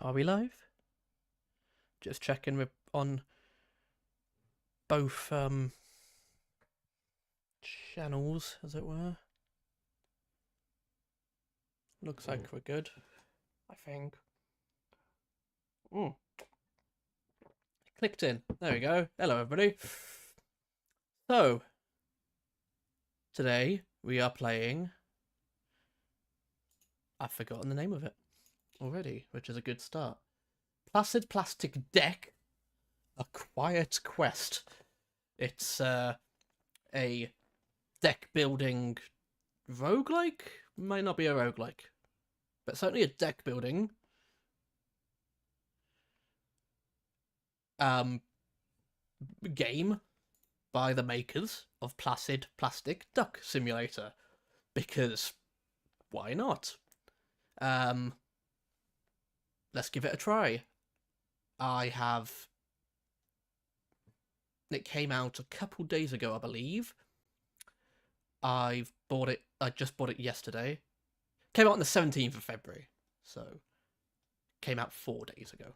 Are we live? Just checking with on both channels, as it were. Looks like we're good, I think. Clicked in. There we go. Hello, everybody. So, today we are playing. I've forgotten the name of it already, which is a good start. Placid Plastic Deck, A Quiet Quest. It's a deck building roguelike? Might not be a roguelike, but certainly a deck building game by the makers of Placid Plastic Duck Simulator. Because why not? Let's give it a try. It came out a couple days ago, I believe. I just bought it yesterday. Came out on the 17th of February, so came out 4 days ago.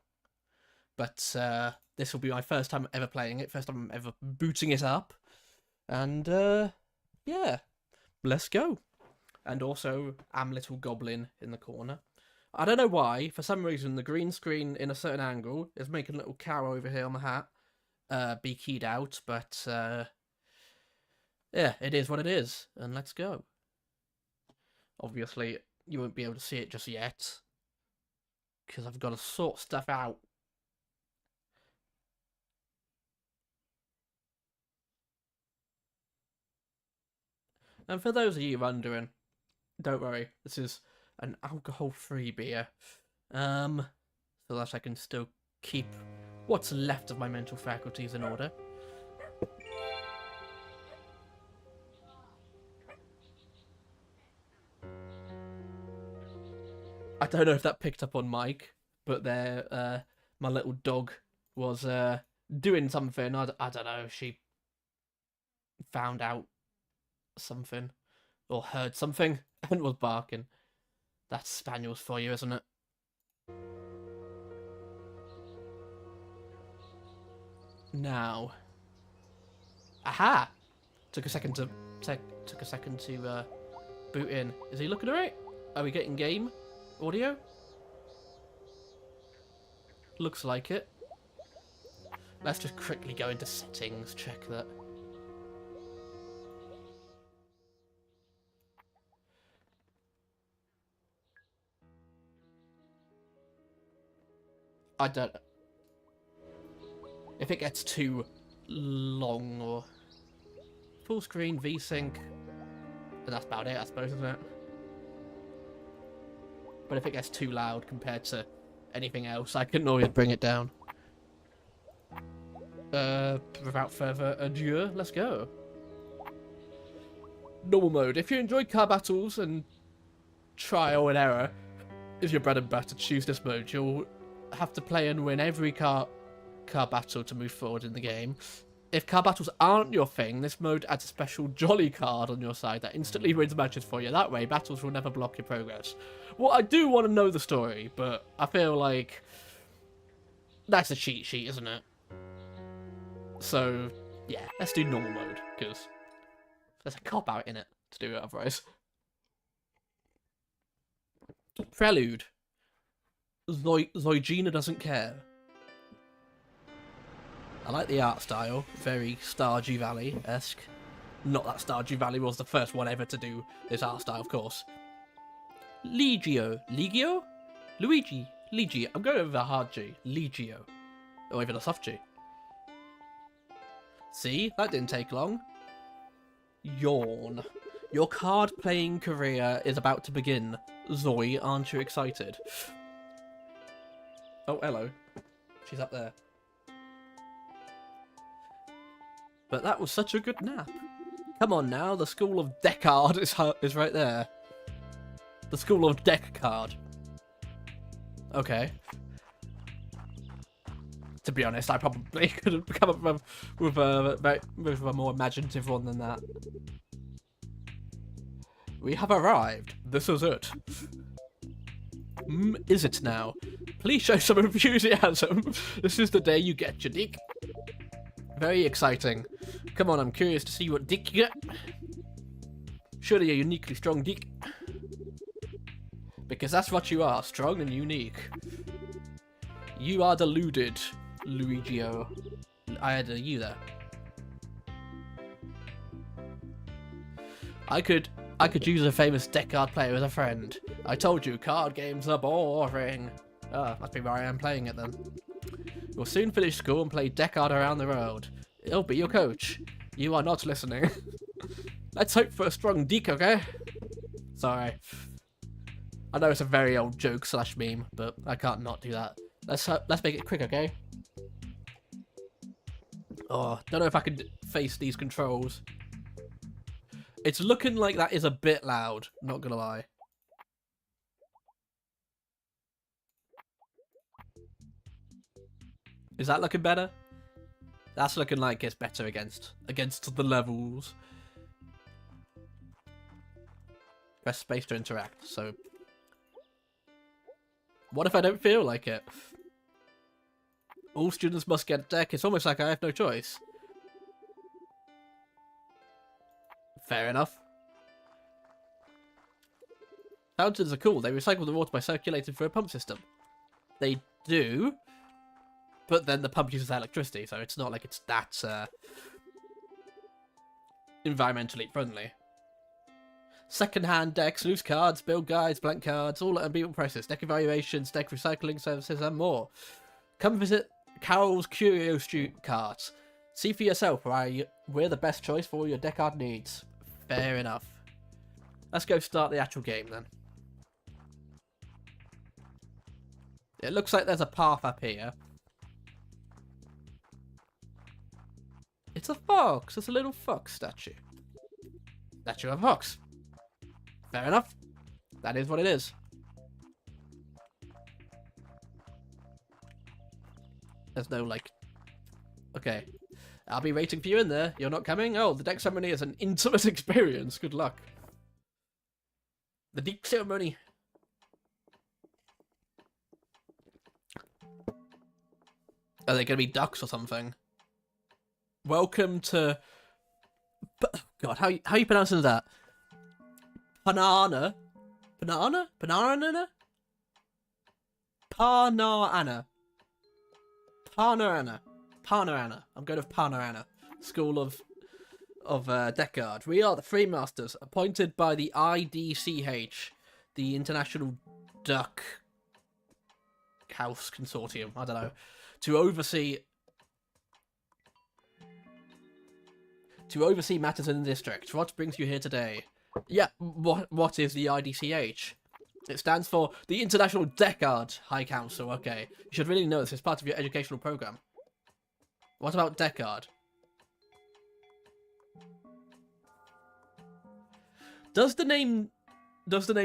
But this will be my first time ever playing it, first time ever booting it up. And yeah, let's go. And also, I'm Little Goblin in the corner. I don't know why, for some reason, the green screen in a certain angle is making a little cow over here on the hat be keyed out, but yeah, it is what it is, and let's go. Obviously, you won't be able to see it just yet, because I've got to sort stuff out. And for those of you wondering, don't worry, this is an alcohol-free beer, so that I can still keep what's left of my mental faculties in order. I don't know if that picked up on mic, but there, my little dog was doing something. I don't know. She found out something or heard something and was barking. That's spaniels for you, isn't it? Now, aha! Took a second to boot in. Is he looking alright? Are we getting game audio? Looks like it. Let's just quickly go into settings, check that. I don't know. If it gets too long or full screen, VSync, and that's about it, I suppose, isn't it? But if it gets too loud compared to anything else, I can always bring it down. Without further ado, let's go. Normal mode. If you enjoy car battles and trial and error is your bread and butter, choose this mode. You'll have to play and win every car battle to move forward in the game. If car battles aren't your thing, this mode adds a special jolly card on your side that instantly wins matches for you. That way, battles will never block your progress. Well, I do want to know the story, but I feel like that's a cheat sheet, isn't it? So, yeah, let's do normal mode, because there's a cop-out in it to do it otherwise. Prelude. Zoygina doesn't care. I like the art style, very Stardew Valley-esque. Not that Stardew Valley was the first one ever to do this art style, of course. Legio. Legio? Luigi. Legio. I'm going with a hard G. Legio. Or even a soft G. See? That didn't take long. Yawn. Your card-playing career is about to begin. Zoe, aren't you excited? Oh, hello. She's up there. But that was such a good nap. Come on now, the School of Deckard is right there. The School of Deckard. Okay. To be honest, I probably could have come up with a more imaginative one than that. We have arrived. This is it. Is it now? Please show some enthusiasm. This is the day you get your dick. Very exciting. Come on, I'm curious to see what dick you get. Surely a uniquely strong dick. Because that's what you are, strong and unique. You are deluded, Luigio. I had a U there. I could use a famous deck card player as a friend. I told you, card games are boring. Ah, must be where I am playing it then. You'll soon finish school and play deck card around the road. It'll be your coach. You are not listening. Let's hope for a strong dick, okay? Sorry. I know it's a very old joke slash meme, but I can't not do that. Let's make it quick, okay? Oh, don't know if I can face these controls. It's looking like that is a bit loud, not gonna lie. Is that looking better? That's looking like it's better against the levels. Press space to interact, so... What if I don't feel like it? All students must get a deck. It's almost like I have no choice. Fair enough. Fountains are cool. They recycle the water by circulating through a pump system. They do, but then the pump uses electricity, so it's not like it's that environmentally friendly. Second-hand decks, loose cards, build guides, blank cards, all at unbeatable prices. Deck evaluations, deck recycling services, and more. Come visit Carol's Curio Carts. See for yourself why we're the best choice for all your deck card needs. Fair enough. Let's go start the actual game then. It looks like there's a path up here. It's a fox. It's a little fox statue. Statue of a fox. Fair enough. That is what it is. There's no, like... Okay. I'll be waiting for you in there. You're not coming? Oh, the deck ceremony is an intimate experience. Good luck. The deck ceremony. Are they going to be ducks or something? Welcome to... God, how you pronouncing that? Panana? Panana? Panana? Panana. Panana. Panana. I'm going with Panana. School of Deck Guard. We are the Free Masters, appointed by the IDCH, the International Duck House Consortium. I don't know. To oversee matters in the district. What brings you here today? Yeah, what is the IDCH? It stands for the International Deck Guard High Council. Okay, you should really know this as part of your educational program. What about Deck Guard? Does the name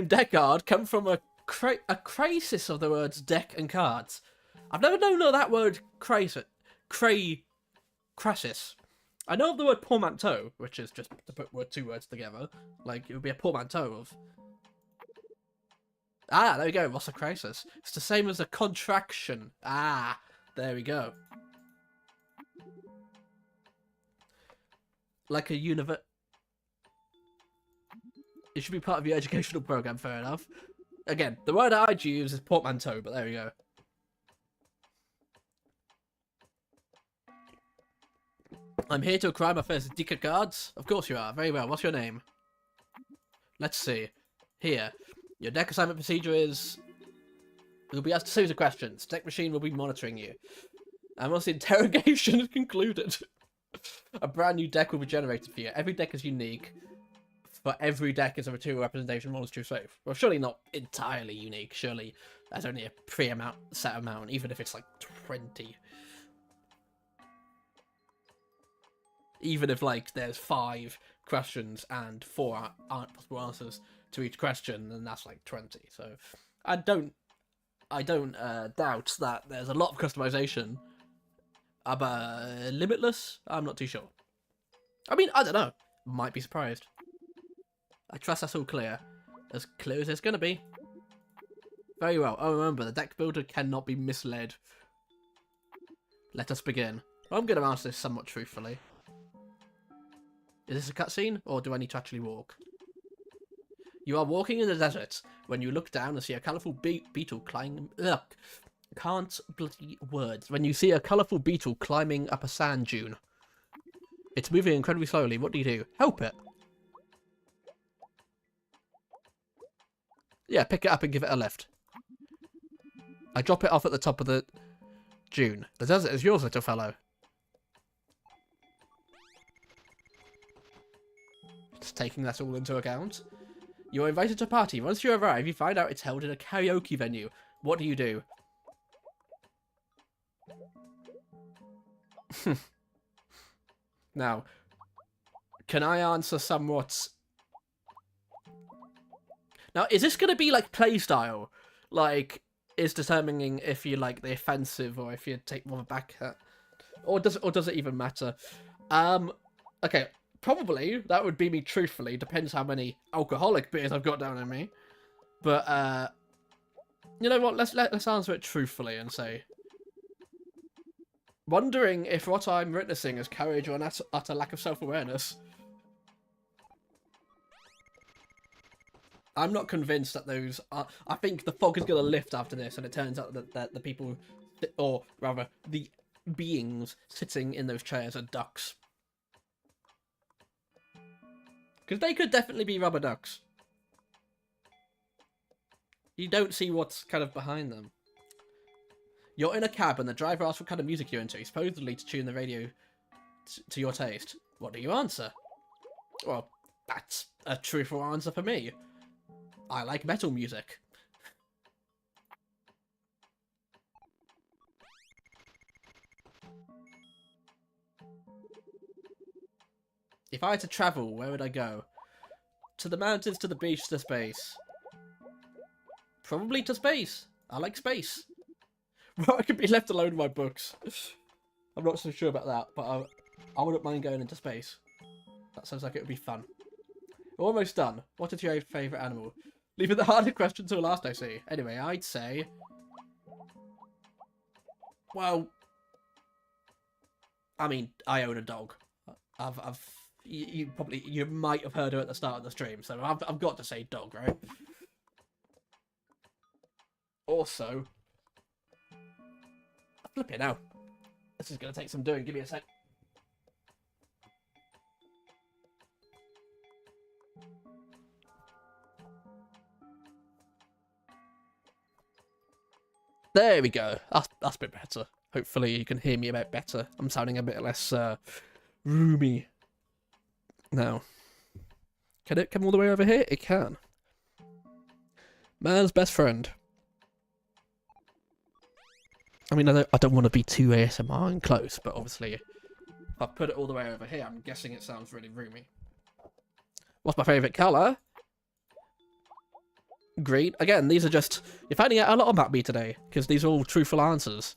Deck Guard come from a crisis of the words deck and cards? I've never known that word crisis. Crisis. I know of the word portmanteau, which is just to put two words together. Like, it would be a portmanteau of... Ah, there we go. What's a crisis? It's the same as a contraction. Ah, there we go. Like a It should be part of your educational program, fair enough. Again, the word I'd use is portmanteau, but there we go. I'm here to acquire my first deck of cards. Of course you are. Very well. What's your name? Let's see. Here. Your deck assignment procedure is... You'll be asked a series of questions. Deck machine will be monitoring you. And once the interrogation is concluded, a brand new deck will be generated for you. Every deck is unique, but every deck is a material representation of monster safe. Well, surely not entirely unique. Surely there's only a set amount, even if it's like 20. Even if, like, there's 5 questions and 4 aren't possible answers to each question, then that's like 20. So I don't doubt that there's a lot of customization. But limitless? I'm not too sure. I mean, I don't know. Might be surprised. I trust that's all clear. As clear as it's gonna be. Very well. Oh, remember, the deck builder cannot be misled. Let us begin. I'm going to answer this somewhat truthfully. Is this a cutscene, or do I need to actually walk? You are walking in the desert when you look down and see a colourful beetle climbing... Ugh. Can't bloody words. When you see a colourful beetle climbing up a sand dune. It's moving incredibly slowly. What do you do? Help it. Yeah, pick it up and give it a lift. I drop it off at the top of the dune. The desert is yours, little fellow. Just taking that all into account. You're invited to a party. Once you arrive, you find out it's held in a karaoke venue. What do you do? Now, can I answer somewhat... Now, is this going to be like playstyle? Like, is determining if you like the offensive or if you take more of a back hat? Or does it even matter? Okay, probably that would be me truthfully. Depends how many alcoholic beers I've got down in me. But, you know what? Let's answer it truthfully and say... Wondering if what I'm witnessing is courage or an utter lack of self-awareness. I'm not convinced that those are... I think the fog is going to lift after this, and it turns out that the people, or rather, the beings sitting in those chairs are ducks. Because they could definitely be rubber ducks. You don't see what's kind of behind them. You're in a cab and the driver asks what kind of music you're into, supposedly to tune the radio to your taste. What do you answer? Well, that's a truthful answer for me. I like metal music. If I had to travel, where would I go? To the mountains, to the beach, to space. Probably to space. I like space. Well, I could be left alone in my books. I'm not so sure about that, but I wouldn't mind going into space. That sounds like it would be fun. We're almost done. What is your favourite animal? Leaving the harder question till last, I see. Anyway, I'd say... Well... I mean, I own a dog. You might have heard her at the start of the stream, so I've got to say dog, right? Also... Flip it now. This is going to take some doing. Give me a sec. There we go. That's a bit better. Hopefully you can hear me a bit better. I'm sounding a bit less roomy now. Can it come all the way over here? It can. Man's best friend. I mean, I don't want to be too ASMR and close, but obviously, if I put it all the way over here, I'm guessing it sounds really roomy. What's my favourite colour? Green. Again, these are just... You're finding out a lot about me today, because these are all truthful answers.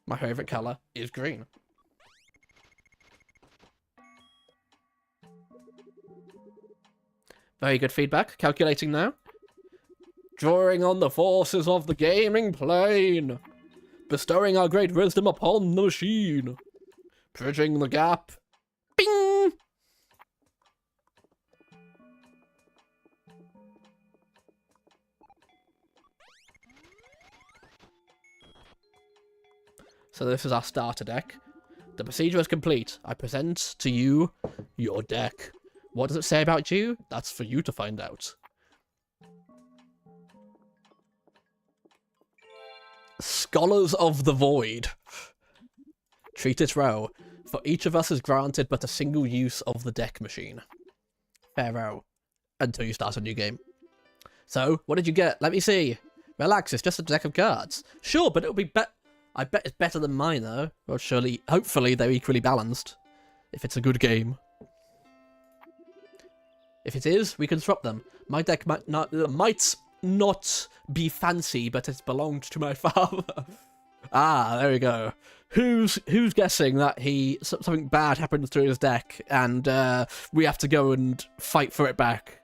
My favourite colour is green. Very good feedback. Calculating now. Drawing on the forces of the gaming plane. Bestowing our great wisdom upon the machine. Bridging the gap. Bing! So this is our starter deck. The procedure is complete. I present to you your deck. What does it say about you? That's for you to find out. Scholars of the Void. Treat it well, for each of us is granted but a single use of the deck machine. Farewell, until you start a new game. So, what did you get? Let me see. Relax, it's just a deck of cards. Sure, but it'll be I bet it's better than mine, though. Well, surely, hopefully they're equally balanced. If it's a good game. If it is, we can swap them. My deck might not be fancy, but it's belonged to my father. Ah, there we go. Who's guessing that something bad happens to his deck, and we have to go and fight for it back?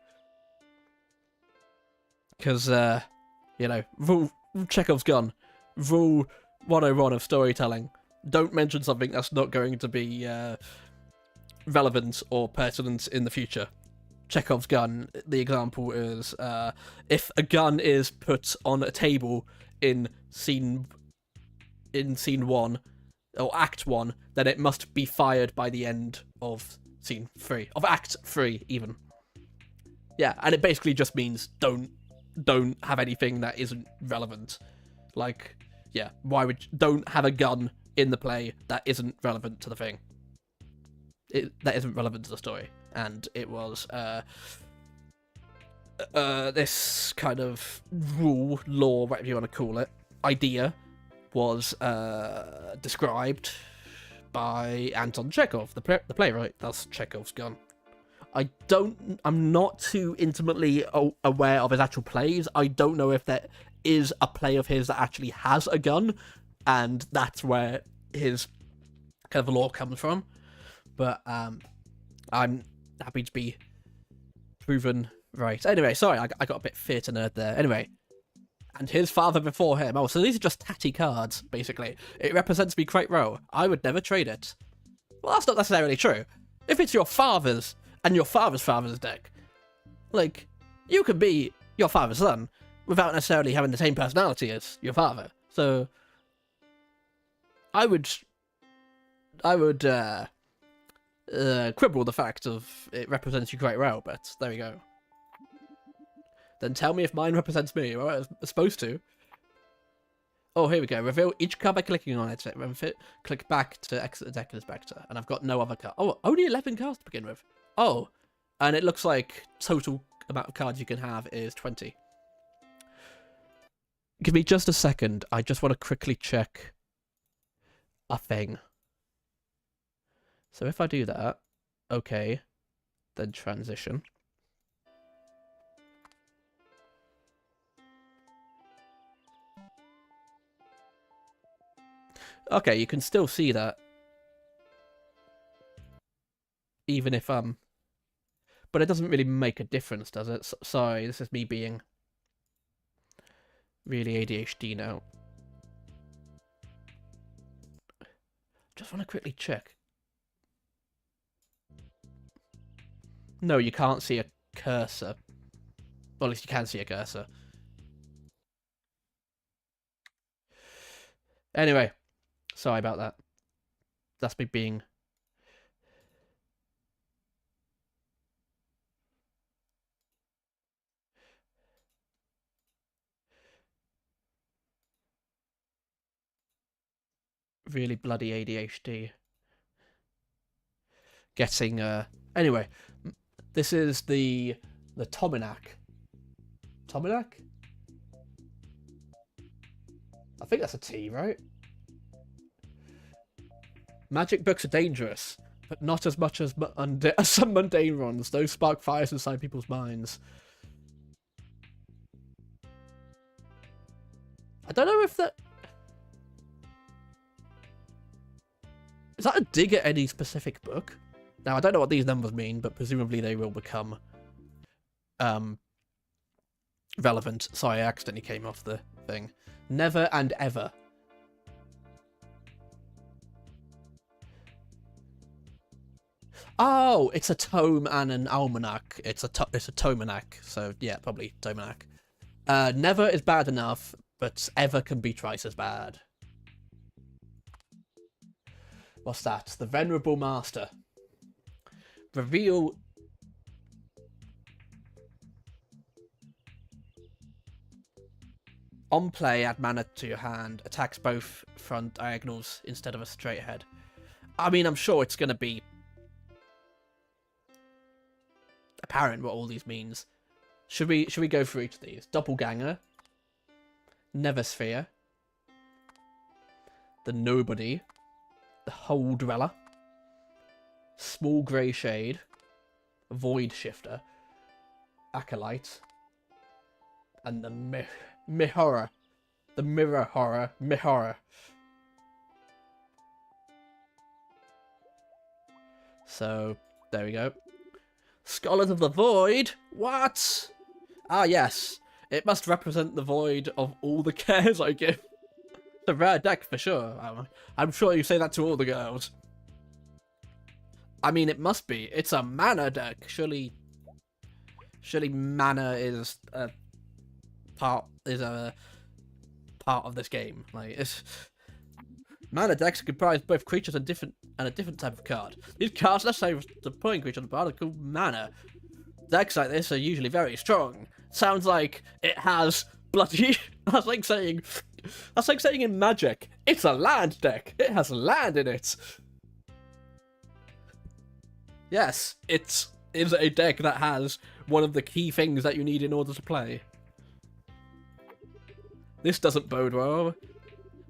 Because You know, Chekhov's gun. Rule 101 of storytelling. Don't mention something that's not going to be relevant or pertinent in the future. Chekhov's gun, the example is if a gun is put on a table in scene 1 or act 1, then it must be fired by the end of scene 3, of act 3 even. Yeah, and it basically just means don't have anything that isn't relevant. Like, yeah, don't have a gun in the play that isn't relevant to the thing. That isn't relevant to the story. And it was this kind of rule, law, whatever you want to call it, idea was described by Anton Chekhov, the playwright. That's Chekhov's gun. I'm not too intimately aware of his actual plays. I don't know if there is a play of his that actually has a gun, and that's where his kind of lore comes from. But I'm happy to be proven right. Anyway, sorry, I got a bit theatre nerd there. Anyway, and his father before him. Oh, so these are just tatty cards, basically. It represents me quite well. I would never trade it. Well, that's not necessarily true. If it's your father's and your father's deck, like, you could be your father's son without necessarily having the same personality as your father. So, I would quibble the fact of it represents you quite well, but there we go. Then tell me if mine represents me. Well, it's supposed to. Oh, here we go. Reveal each card by clicking on it. Click back to exit the deck and inspector. And I've got no other card. Oh, only 11 cards to begin with. Oh, and it looks like total amount of cards you can have is 20. Give me just a second. I just want to quickly check a thing. So if I do that, okay, then transition. Okay, you can still see that. Even if, but it doesn't really make a difference, does it? Sorry, this is me being really ADHD now. Just want to quickly check. No, you can't see a cursor. Well, at least you can see a cursor. Anyway, sorry about that. That's me being really bloody ADHD. Getting, anyway, this is the Tominac. Tominac? I think that's a T, right? Magic books are dangerous, but not as much as some mundane ones. Those spark fires inside people's minds. I don't know if that... Is that a dig at any specific book? Now, I don't know what these numbers mean, but presumably they will become relevant. Sorry, I accidentally came off the thing. Never and ever. Oh, it's a tome and an almanac. It's a tomenac, so yeah, probably tomenac. Never is bad enough, but ever can be twice as bad. What's that? The Venerable Master. Reveal... On play, add mana to your hand. Attacks both front diagonals instead of a straight ahead. I mean, I'm sure it's going to be apparent what all these means. Should we go through each of these? Doppelganger. Neversphere. The Nobody. The Hole Dweller. Small Grey Shade. Void Shifter. Acolyte. And the Mihora. The Mirror Horror. Mihora. So, there we go. Scholars of the Void? What? Ah, yes. It must represent the void of all the cares I give. It's a rare deck for sure. I'm sure you say that to all the girls. I mean, it must be. It's a mana deck. Surely mana is a part of this game. Like, it's mana decks comprise both creatures and a different type of card. These cards necessary to putting creature on the board are called mana. Decks like this are usually very strong. Sounds like it has bloody. That's like saying in Magic, it's a land deck. It has land in it. Yes, it is a deck that has one of the key things that you need in order to play. This doesn't bode well.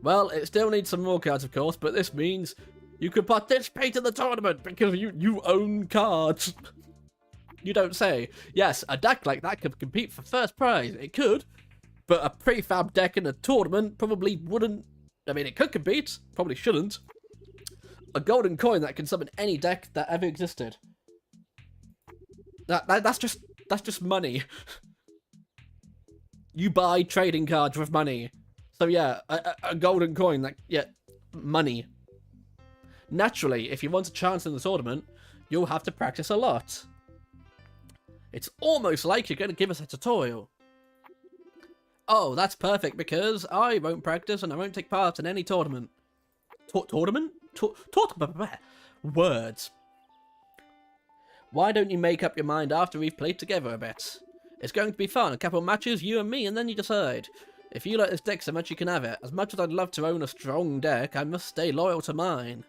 Well, it still needs some more cards, of course, but this means you can participate in the tournament because you own cards. You don't say. Yes, a deck like that could compete for first prize. It could, but a prefab deck in a tournament probably wouldn't. I mean, it could compete, probably shouldn't. A golden coin that can summon any deck that ever existed. That's just money. You buy trading cards with money. So yeah, a golden coin, like, yeah, money. Naturally, if you want a chance in the tournament, you'll have to practice a lot. It's almost like you're going to give us a tutorial. Oh, that's perfect, because I won't practice and I won't take part in any tournament. Tournament? Words. Why don't you make up your mind after we've played together a bit? It's going to be fun, a couple of matches, you and me, and then you decide. If you like this deck so much, you can have it. As much as I'd love to own a strong deck, I must stay loyal to mine.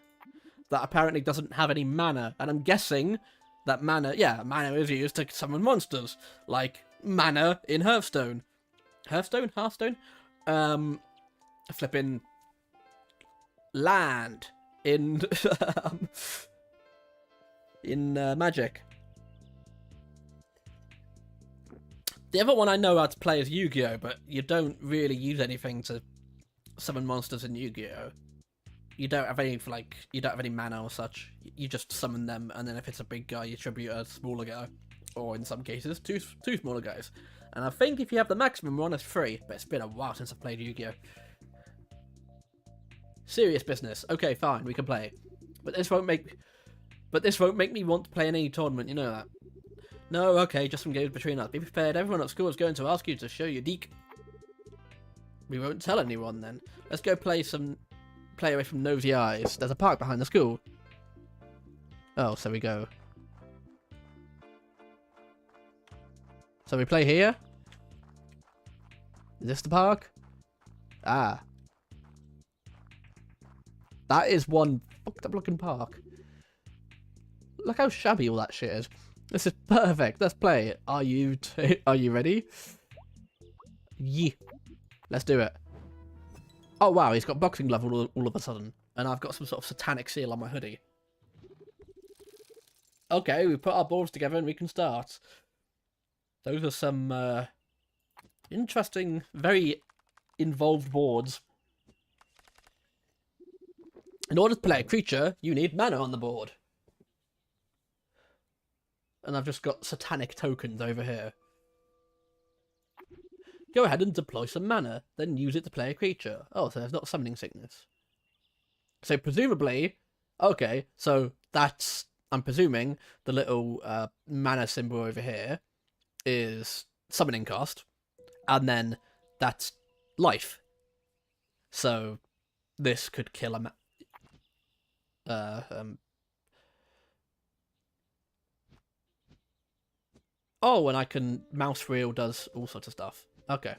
That apparently doesn't have any mana, and I'm guessing that mana is used to summon monsters, like mana in Hearthstone. Hearthstone? Flipping land in Magic. The other one I know how to play is Yu-Gi-Oh, but you don't really use anything to summon monsters in Yu-Gi-Oh. You don't have any mana or such. You just summon them, and then if it's a big guy, you tribute a smaller guy, or in some cases, two smaller guys. And I think if you have the maximum one, it's free. But it's been a while since I've played Yu-Gi-Oh. Serious business. Okay, fine, we can play. But this won't make me want to play in any tournament. You know that. No, okay, just some games between us. Be prepared. Everyone at school is going to ask you to show your deek. We won't tell anyone then. Let's go play away from nosy eyes. There's a park behind the school. Oh, so we go. So we play here? Is this the park? Ah. That is one fucked up looking park. Look how shabby all that shit is. This is perfect. Let's play. Are you ready? Yeah. Let's do it. Oh wow, he's got boxing glove all of a sudden. And I've got some sort of satanic seal on my hoodie. Okay, we put our boards together and we can start. Those are some interesting, very involved boards. In order to play a creature, you need mana on the board. And I've just got satanic tokens over here. Go ahead and deploy some mana, then use it to play a creature. Oh, so there's not summoning sickness. So presumably, okay, so that's, I'm presuming, the little mana symbol over here is summoning cost, and then that's life. So this could kill a oh, and I can mouse wheel does all sorts of stuff. Okay.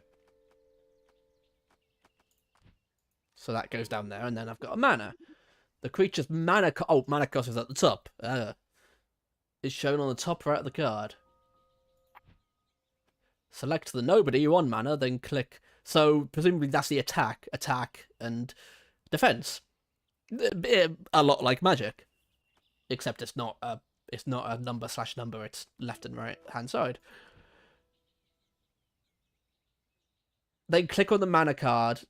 So that goes down there, and then I've got a mana. The creature's mana cost is at the top. It's shown on the top right of the card. Select the nobody you want mana, then click. So presumably that's the attack, and defense. A lot like Magic, except it's not a number/number. It's left and right hand side. Then click on the mana card.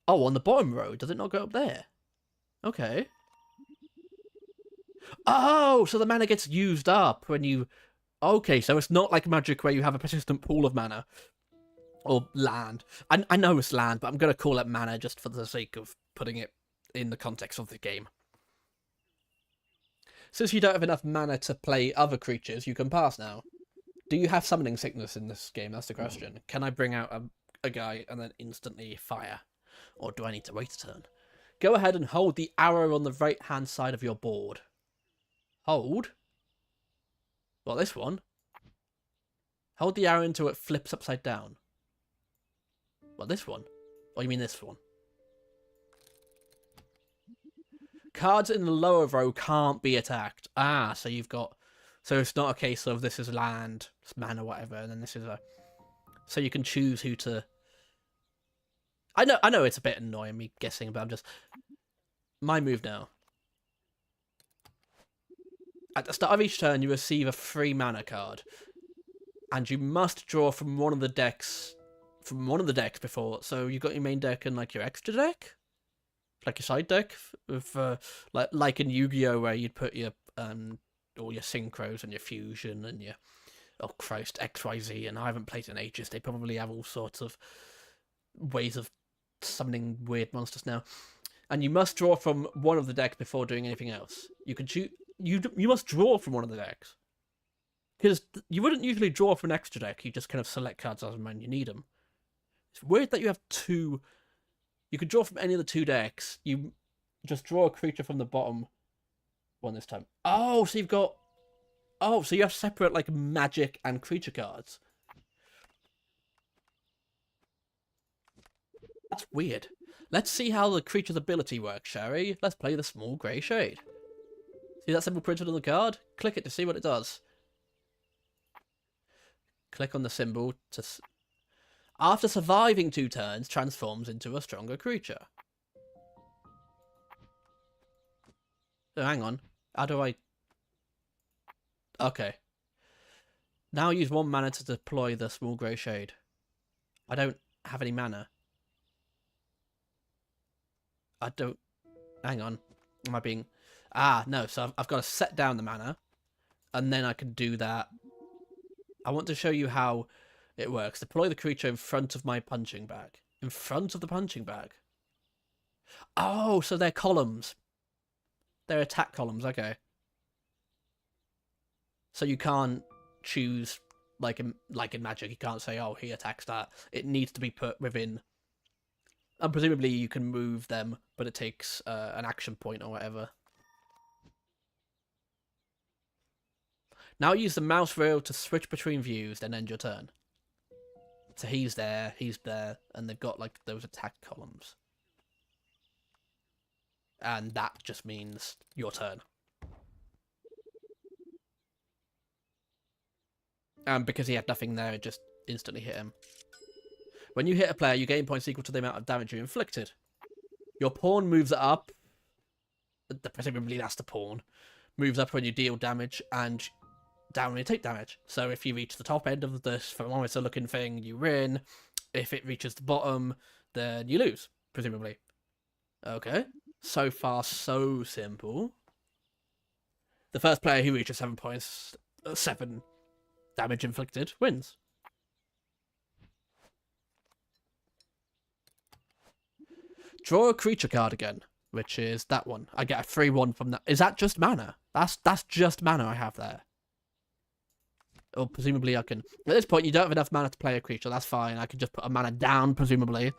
Oh, on the bottom row. Does it not go up there? Okay. Oh, so the mana gets used up when you Okay, so it's not like Magic where you have a persistent pool of mana. Or land. I know it's land, but I'm going to call it mana just for the sake of putting it in the context of the game. Since you don't have enough mana to play other creatures, you can pass now. Do you have summoning sickness in this game? That's the question. Can I bring out a guy and then instantly fire? Or do I need to wait a turn? Go ahead and hold the arrow on the right-hand side of your board. Hold? Well, this one. Hold the arrow until it flips upside down. Well, this one? Or you mean this one? Cards in the lower row can't be attacked. Ah, so you've got... So it's not a case of this is land, it's mana, whatever, and then this is a... So you can choose who to... I know it's a bit annoying, me guessing, but I'm just... My move now. At the start of each turn, you receive a free mana card. And you must draw from one of the decks... From one of the decks before. So you've got your main deck and, like, your extra deck? Like your side deck? With, like in Yu-Gi-Oh! Where you'd put your... all your synchros and your fusion and your... Oh, Christ, XYZ. And I haven't played in ages. They probably have all sorts of ways of summoning weird monsters now. And you must draw from one of the decks before doing anything else. You can choose... You must draw from one of the decks. Because you wouldn't usually draw from an extra deck. You just kind of select cards as and when you need them. It's weird that you have two... You could draw from any of the two decks. You just draw a creature from the bottom one this time. Oh, so you've got... Oh, so you have separate, like, magic and creature cards. That's weird. Let's see how the creature's ability works, shall we? Let's play the small grey shade. See that symbol printed on the card? Click it to see what it does. Click on the symbol to... After surviving 2 turns, transforms into a stronger creature. So hang on. How do I... Okay. Now use 1 mana to deploy the small grey shade. I don't have any mana. I don't... Hang on. Am I being... Ah, no. So I've got to set down the mana. And then I can do that. I want to show you how it works. Deploy the creature in front of my punching bag. In front of the punching bag. Oh, so they're columns. They're attack columns, okay. So you can't choose, like in Magic, you can't say, oh, he attacks that. It needs to be put within... And presumably you can move them, but it takes an action point or whatever. Now use the mouse wheel to switch between views, then end your turn. So he's there, and they've got, like, those attack columns. And that just means your turn. And because he had nothing there, it just instantly hit him. When you hit a player, you gain points equal to the amount of damage you inflicted. Your pawn moves up. Presumably that's the pawn. Moves up when you deal damage, and down when you take damage. So if you reach the top end of this thermometer looking thing, you win. If it reaches the bottom, then you lose, presumably. Okay. So far, so simple. The first player who reaches 7 points, 7 damage inflicted, wins. Draw a creature card again, which is that one. I get a free one from that. Is that just mana? That's just mana I have there. Or presumably I can... At this point, you don't have enough mana to play a creature. That's fine. I can just put a mana down, presumably.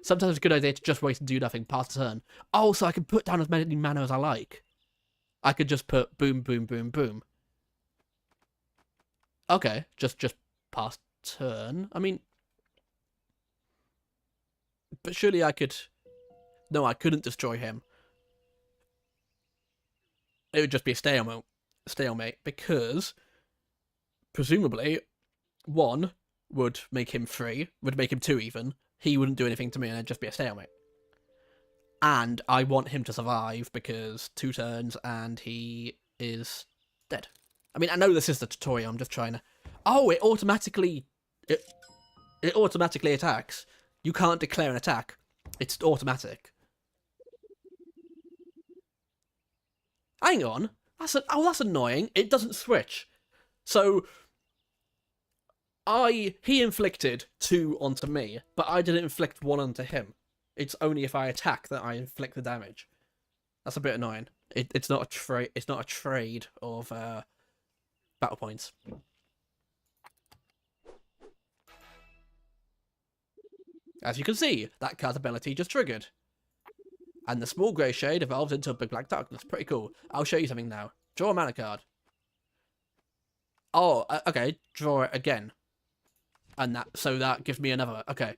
Sometimes it's a good idea to just wait and do nothing, pass the turn. Oh, so I can put down as many mana as I like. I could just put boom, boom, boom, boom. Okay, just pass turn. I mean... But surely I could... No, I couldn't destroy him. It would just be a stalemate, because presumably 1 would make him 3, would make him 2 even. He wouldn't do anything to me and it'd just be a stalemate. And I want him to survive because 2 turns and he is dead. I mean, I know this is the tutorial, I'm just trying to... Oh, it automatically attacks. You can't declare an attack. It's automatic. Hang on. That's annoying. It doesn't switch. So he inflicted 2 onto me, but I didn't inflict 1 onto him. It's only if I attack that I inflict the damage. That's a bit annoying. It's not a trade. It's not a trade of battle points. As you can see, that card's ability just triggered. And the small grey shade evolves into a big black darkness. Pretty cool. I'll show you something now. Draw a mana card. Oh, okay. Draw it again. And that gives me another. Okay.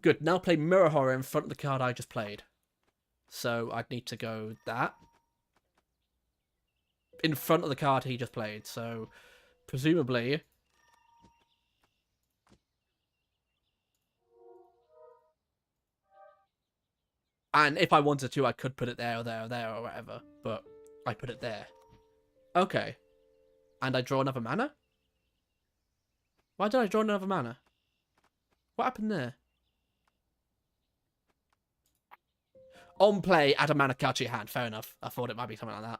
Good. Now play Mirror Horror in front of the card I just played. So I'd need to go that. In front of the card he just played. So presumably... And if I wanted to, I could put it there or there or there or whatever. But I put it there. Okay. And I draw another mana? Why did I draw another mana? What happened there? On play, add a mana card to your hand. Fair enough. I thought it might be something like that.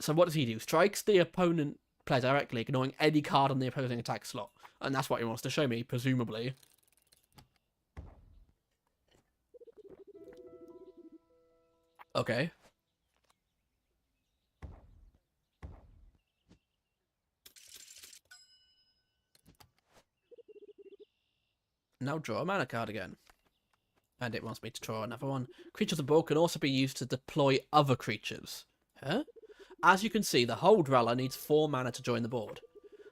So what does he do? Strikes the opponent player directly, ignoring any card on the opposing attack slot. And that's what he wants to show me, presumably. Okay. Now draw a mana card again. And it wants me to draw another one. Creatures of the board can also be used to deploy other creatures. Huh? As you can see, the whole Dweller needs 4 mana to join the board.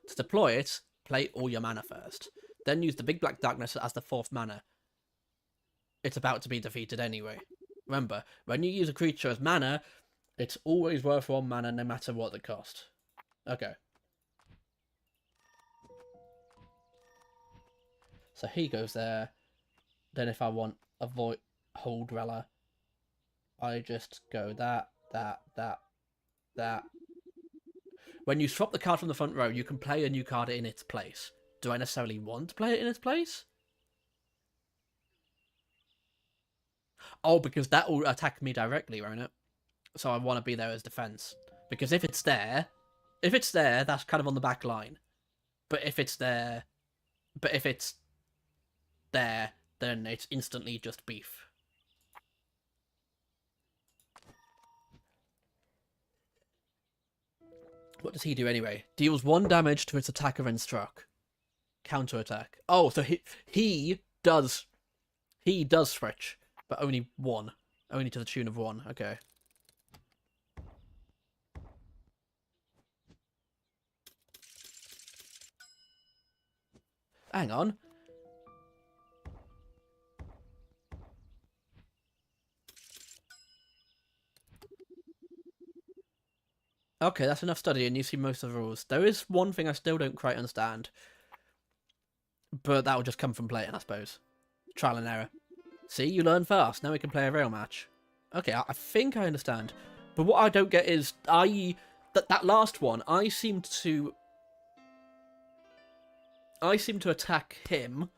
To deploy it, play all your mana first. Then use the Big Black Darkness as the 4th mana. It's about to be defeated anyway. Remember, when you use a creature as mana, it's always worth 1 mana no matter what the cost. Okay. So he goes there. Then if I want a void whole Dweller, I just go that. When you swap the card from the front row, you can play a new card in its place. Do I necessarily want to play it in its place? Oh, because that will attack me directly, won't it? So I want to be there as defense. Because if it's there, that's kind of on the back line. But if it's there, then it's instantly just beef. What does he do anyway? Deals 1 damage to its attacker when struck. Counter attack. Oh, so he does switch, but only 1. Only to the tune of 1. Okay. Hang on. Okay, that's enough study, and you see most of the rules. There is one thing I still don't quite understand. But that will just come from playing, I suppose. Trial and error. See, you learn fast. Now we can play a real match. Okay, I think I understand. But what I don't get is, that last one, I seemed to attack him,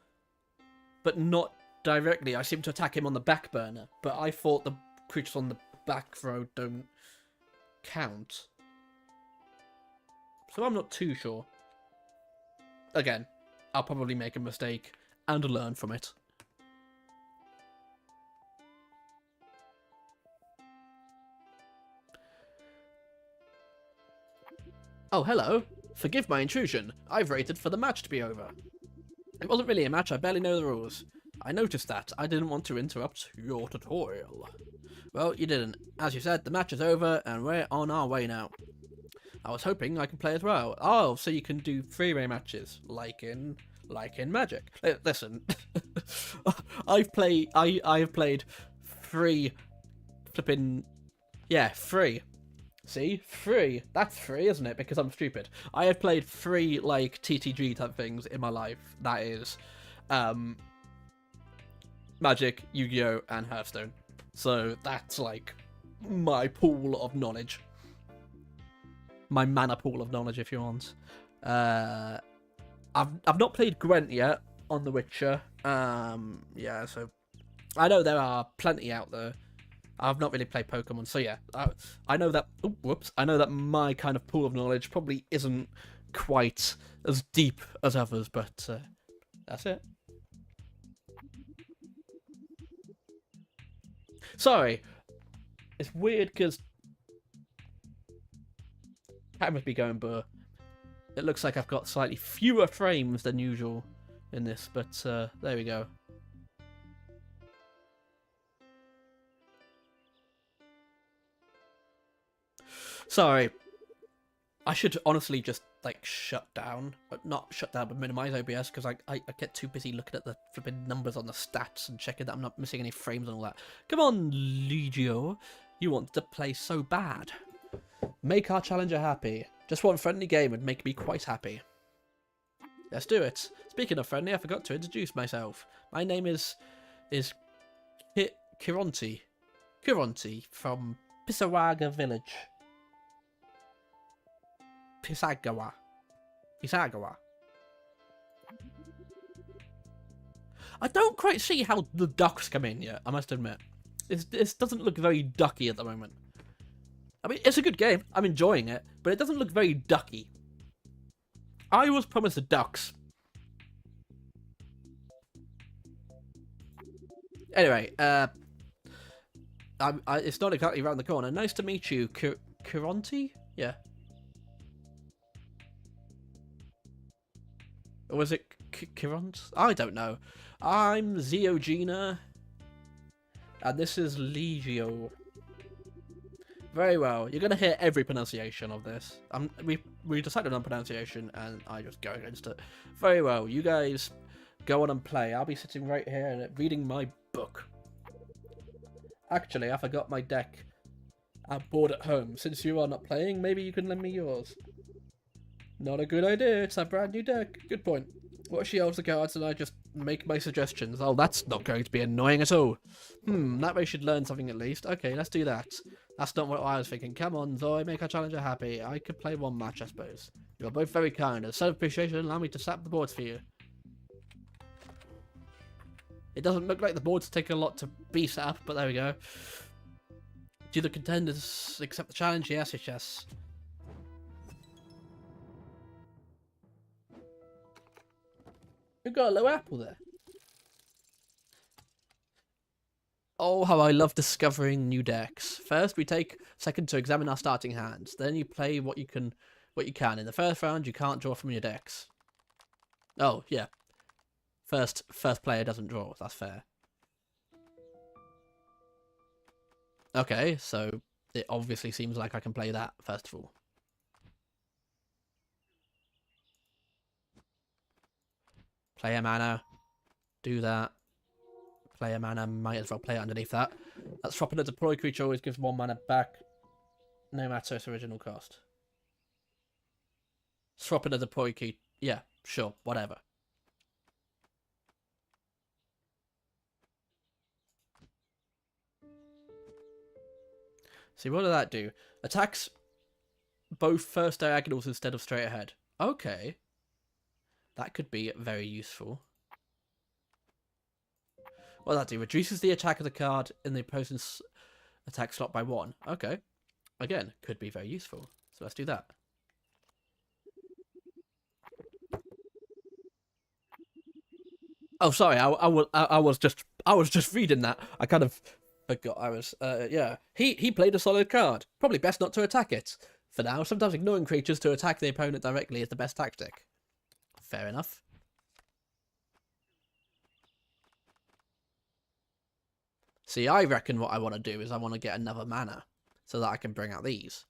but not directly. I seemed to attack him on the back burner, but I thought the creatures on the back row don't count. So I'm not too sure. Again, I'll probably make a mistake and learn from it. Oh, hello. Forgive my intrusion. I've waited for the match to be over. It wasn't really a match, I barely know the rules. I noticed that. I didn't want to interrupt your tutorial. Well, you didn't. As you said, the match is over, and we're on our way now. I was hoping I could play as well. Oh, so you can do 3-way matches, like in Magic. Listen, I've played 3 flipping... Yeah, 3. See? 3. That's 3, isn't it? Because I'm stupid. I have played 3, like, TTG type things in my life. That is, Magic, Yu-Gi-Oh, and Hearthstone. So that's, like, my pool of knowledge. My mana pool of knowledge, if you want. I've not played Gwent yet on The Witcher. Yeah, so I know there are plenty out there. I've not really played Pokemon, so yeah, I know that. Oh, whoops! I know that my kind of pool of knowledge probably isn't quite as deep as others, but that's it. Sorry, it's weird because cat must be going, but it looks like I've got slightly fewer frames than usual in this. But there we go. Sorry, I should honestly just like shut down, but not shut down, but minimize OBS because I get too busy looking at the flipping numbers on the stats and checking that I'm not missing any frames and all that. Come on, Legio, you want to play so bad. Make our challenger happy. Just one friendly game would make me quite happy. Let's do it. Speaking of friendly, I forgot to introduce myself. My name is Kironti from Pisaraga Village. Pisagawa. I don't quite see how the ducks come in yet, I must admit. This doesn't look very ducky at the moment. I mean, it's a good game. I'm enjoying it, but it doesn't look very ducky. I was promised the ducks. Anyway, it's not exactly around the corner. Nice to meet you, Kironti? Yeah. Or was it Kiront? I don't know. I'm Zeogena, and this is Legio. Very well. You're gonna hear every pronunciation of this. We decided on pronunciation, and I just go against it. Very well. You guys go on and play. I'll be sitting right here and reading my book. Actually, I forgot my deck. I'm bored at home. Since you are not playing, maybe you can lend me yours. Not a good idea. It's a brand new deck. Good point. What if she holds the cards and I just make my suggestions? Oh, that's not going to be annoying at all. That way she'd learn something at least. Okay, let's do that. That's not what I was thinking. Come on, Zoe, make our challenger happy. I could play one match, I suppose. You're both very kind. As self-appreciation, allow me to sap the boards for you. It doesn't look like the boards take a lot to be set up, but there we go. Do the contenders accept the challenge? Yes, yes. Who got a low apple there? Oh, how I love discovering new decks. First, we take a second to examine our starting hands. Then you play what you can. In the first round, you can't draw from your decks. Oh, yeah. First player doesn't draw. That's fair. Okay, so it obviously seems like I can play that first of all. Play a mana. Do that. Play a mana. Might as well play it underneath that. That's swapping a deploy creature always gives 1 mana back, no matter its original cost. Swapping a deploy key. Yeah, sure, whatever. See, what did that do? Attacks both first diagonals instead of straight ahead. Okay. That could be very useful. What does that do? Reduces the attack of the card in the opponent's attack slot by 1. Okay. Again, could be very useful. So let's do that. Oh, sorry. I was just reading that. I kind of forgot I was. Yeah. He played a solid card. Probably best not to attack it. For now, sometimes ignoring creatures to attack the opponent directly is the best tactic. Fair enough. See, I reckon what I want to do is I want to get another mana so that I can bring out these.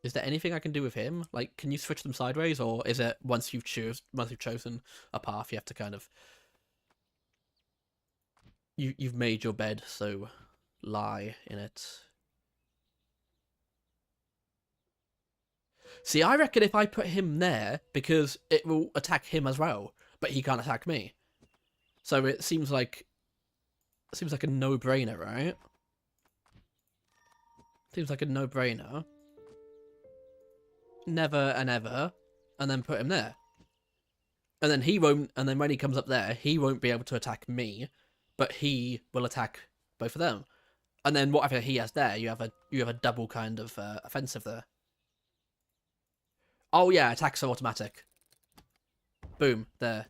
Is there anything I can do with him? Like, can you switch them sideways, or is it once you've chosen a path, you have to kind of you've made your bed, so lie in it. See, I reckon if I put him there, because it will attack him as well, but he can't attack me. So it seems like a no-brainer, right? Seems like a no-brainer. Never and ever, and then put him there. And then he won't, and then when he comes up there, he won't be able to attack me, but he will attack both of them. And then whatever he has there, you have a double kind of offensive there. Oh yeah, attacks are automatic. Boom, there.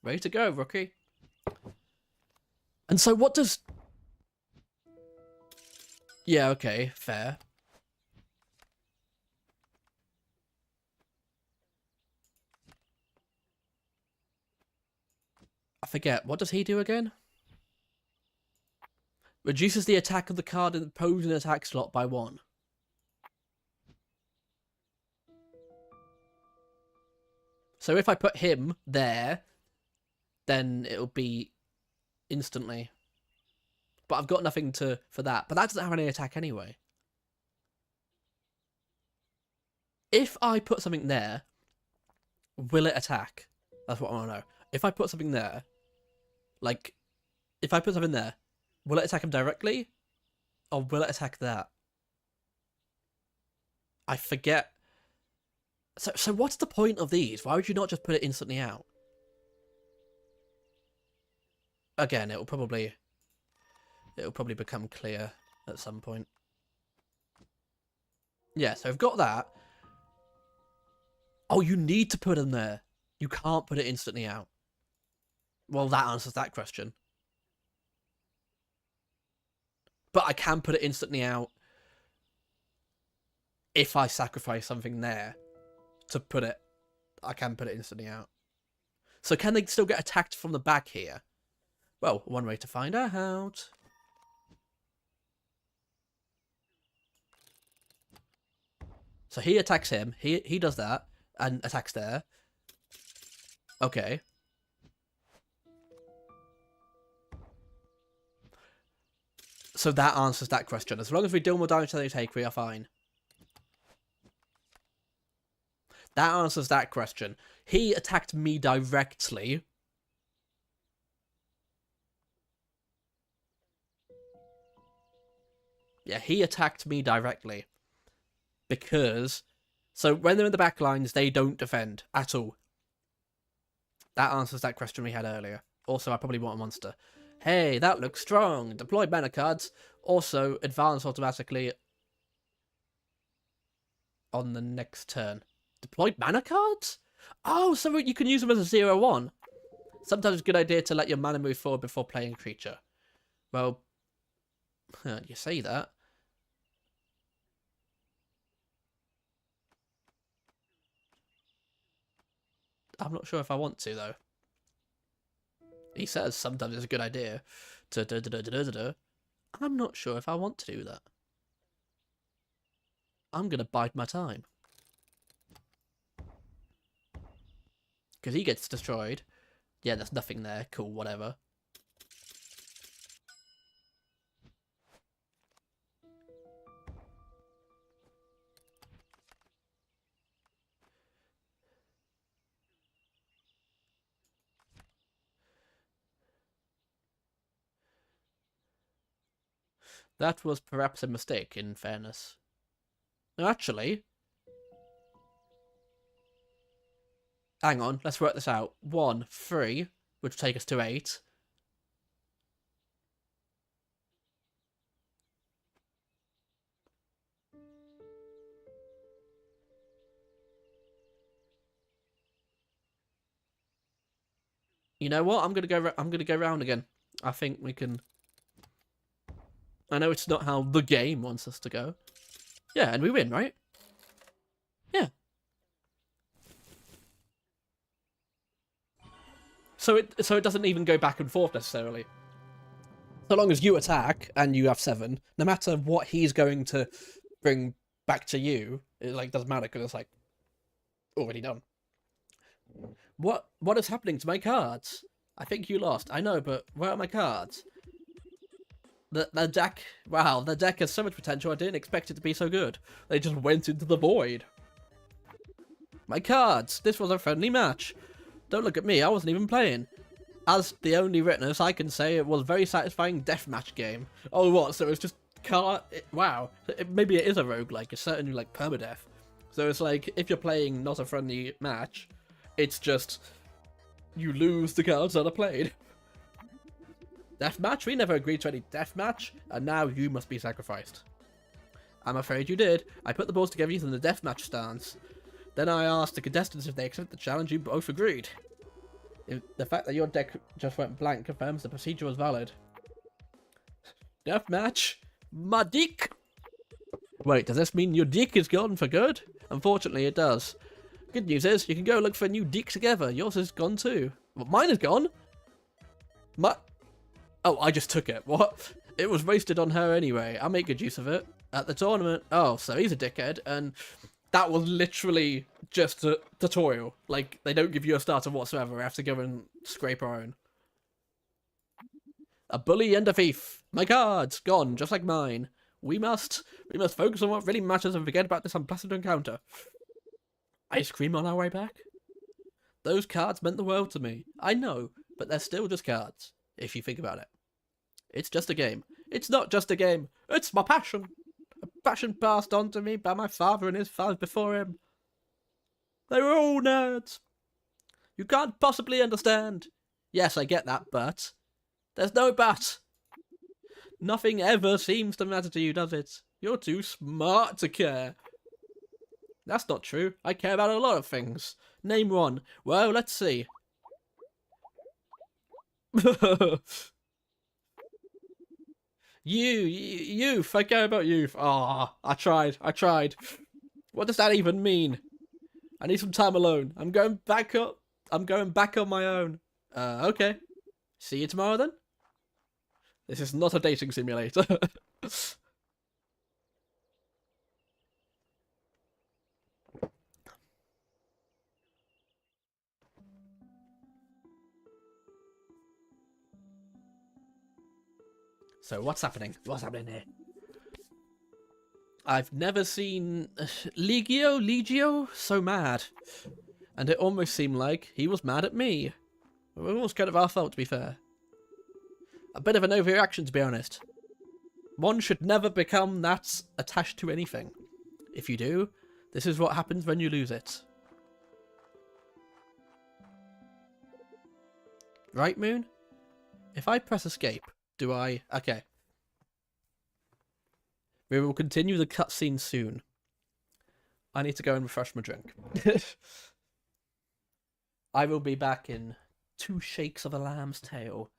Ready to go, rookie. And so what does... Yeah, okay, fair. I forget, what does he do again? Reduces the attack of the card in the opposing attack slot by 1. So if I put him there, then it'll be instantly. But I've got nothing for that. But that doesn't have any attack anyway. If I put something there, will it attack? That's what I want to know. If I put something there, like, if I put something there, will it attack him directly? Or will it attack that? I forget. So what's the point of these? Why would you not just put it instantly out? Again, it'll probably become clear at some point. Yeah, so I've got that. Oh, you need to put them there. You can't put it instantly out. Well, that answers that question. But I can put it instantly out if I sacrifice something there to put it. I can put it instantly out. So can they still get attacked from the back here? Well, one way to find out. So he attacks him. He does that and attacks there. Okay. So that answers that question. As long as we deal more damage than they take, we are fine. That answers that question. He attacked me directly. Yeah, he attacked me directly. Because... So when they're in the back lines, they don't defend at all. That answers that question we had earlier. Also, I probably want a monster. Hey, that looks strong. Deploy mana cards. Also, advance automatically on the next turn. Deployed mana cards? Oh, so you can use them as a 0-1. Sometimes it's a good idea to let your mana move forward before playing a creature. Well, you say that. I'm not sure if I want to, though. He says sometimes it's a good idea to I'm not sure if I want to do that. I'm going to bide my time. Because he gets destroyed. Yeah, there's nothing there. Cool, whatever. That was perhaps a mistake, in fairness. No, actually... Hang on, let's work this out. 1, 3, which will take us to 8. You know what? I'm gonna go round again. I think we can... I know it's not how the game wants us to go. Yeah, and we win, right? Yeah. So it doesn't even go back and forth necessarily. So long as you attack and you have 7, no matter what he's going to bring back to you, it like doesn't matter because it's like already done. What is happening to my cards? I think you lost. I know, but where are my cards? The deck, wow, the deck has so much potential. I didn't expect it to be so good. They just went into the void. My cards. This was a friendly match. Don't look at me. I wasn't even playing. As the only witness, I can say it was a very satisfying deathmatch game. Oh, what? So it's just card. Wow. Maybe it is a roguelike. It's certainly like permadeath. So it's like if you're playing not a friendly match, it's just You lose the cards that are played. Deathmatch? We never agreed to any deathmatch, and now you must be sacrificed. I'm afraid you did. I put the balls together using the deathmatch stance. Then I asked the contestants if they accepted the challenge. You both agreed. The fact that your deck just went blank confirms the procedure was valid. Deathmatch? My dick? Wait, does this mean your dick is gone for good? Unfortunately, it does. Good news is, you can go look for a new dick together. Yours is gone too. Well, mine is gone. Oh, I just took it. What? It was wasted on her anyway. I'll make good use of it. At the tournament. Oh, so he's a dickhead. And that was literally just a tutorial. Like, they don't give you a starter whatsoever. I have to go and scrape our own. A bully and a thief. My cards gone, just like mine. We must focus on what really matters and forget about this unpleasant encounter. Ice cream on our way back? Those cards meant the world to me. I know, but they're still just cards, if you think about it. It's just a game. It's not just a game. It's my passion. A passion passed on to me by my father and his fathers before him. They were all nerds. You can't possibly understand. Yes, I get that, but... There's no but. Nothing ever seems to matter to you, does it? You're too smart to care. That's not true. I care about a lot of things. Name one. Well, let's see. Youth. I care about youth. Ah, I tried. What does that even mean? I need some time alone. I'm going back on my own. Okay. See you tomorrow then? This is not a dating simulator. So what's happening? What's happening here? I've never seen Legio so mad. And it almost seemed like he was mad at me. It was almost kind of our fault, to be fair. A bit of an overreaction, to be honest. One should never become that attached to anything. If you do, this is what happens when you lose it. Right, Moon? If I press escape, do I... Okay. We will continue the cutscene soon. I need to go and refresh my drink. I will be back in 2 shakes of a lamb's tail.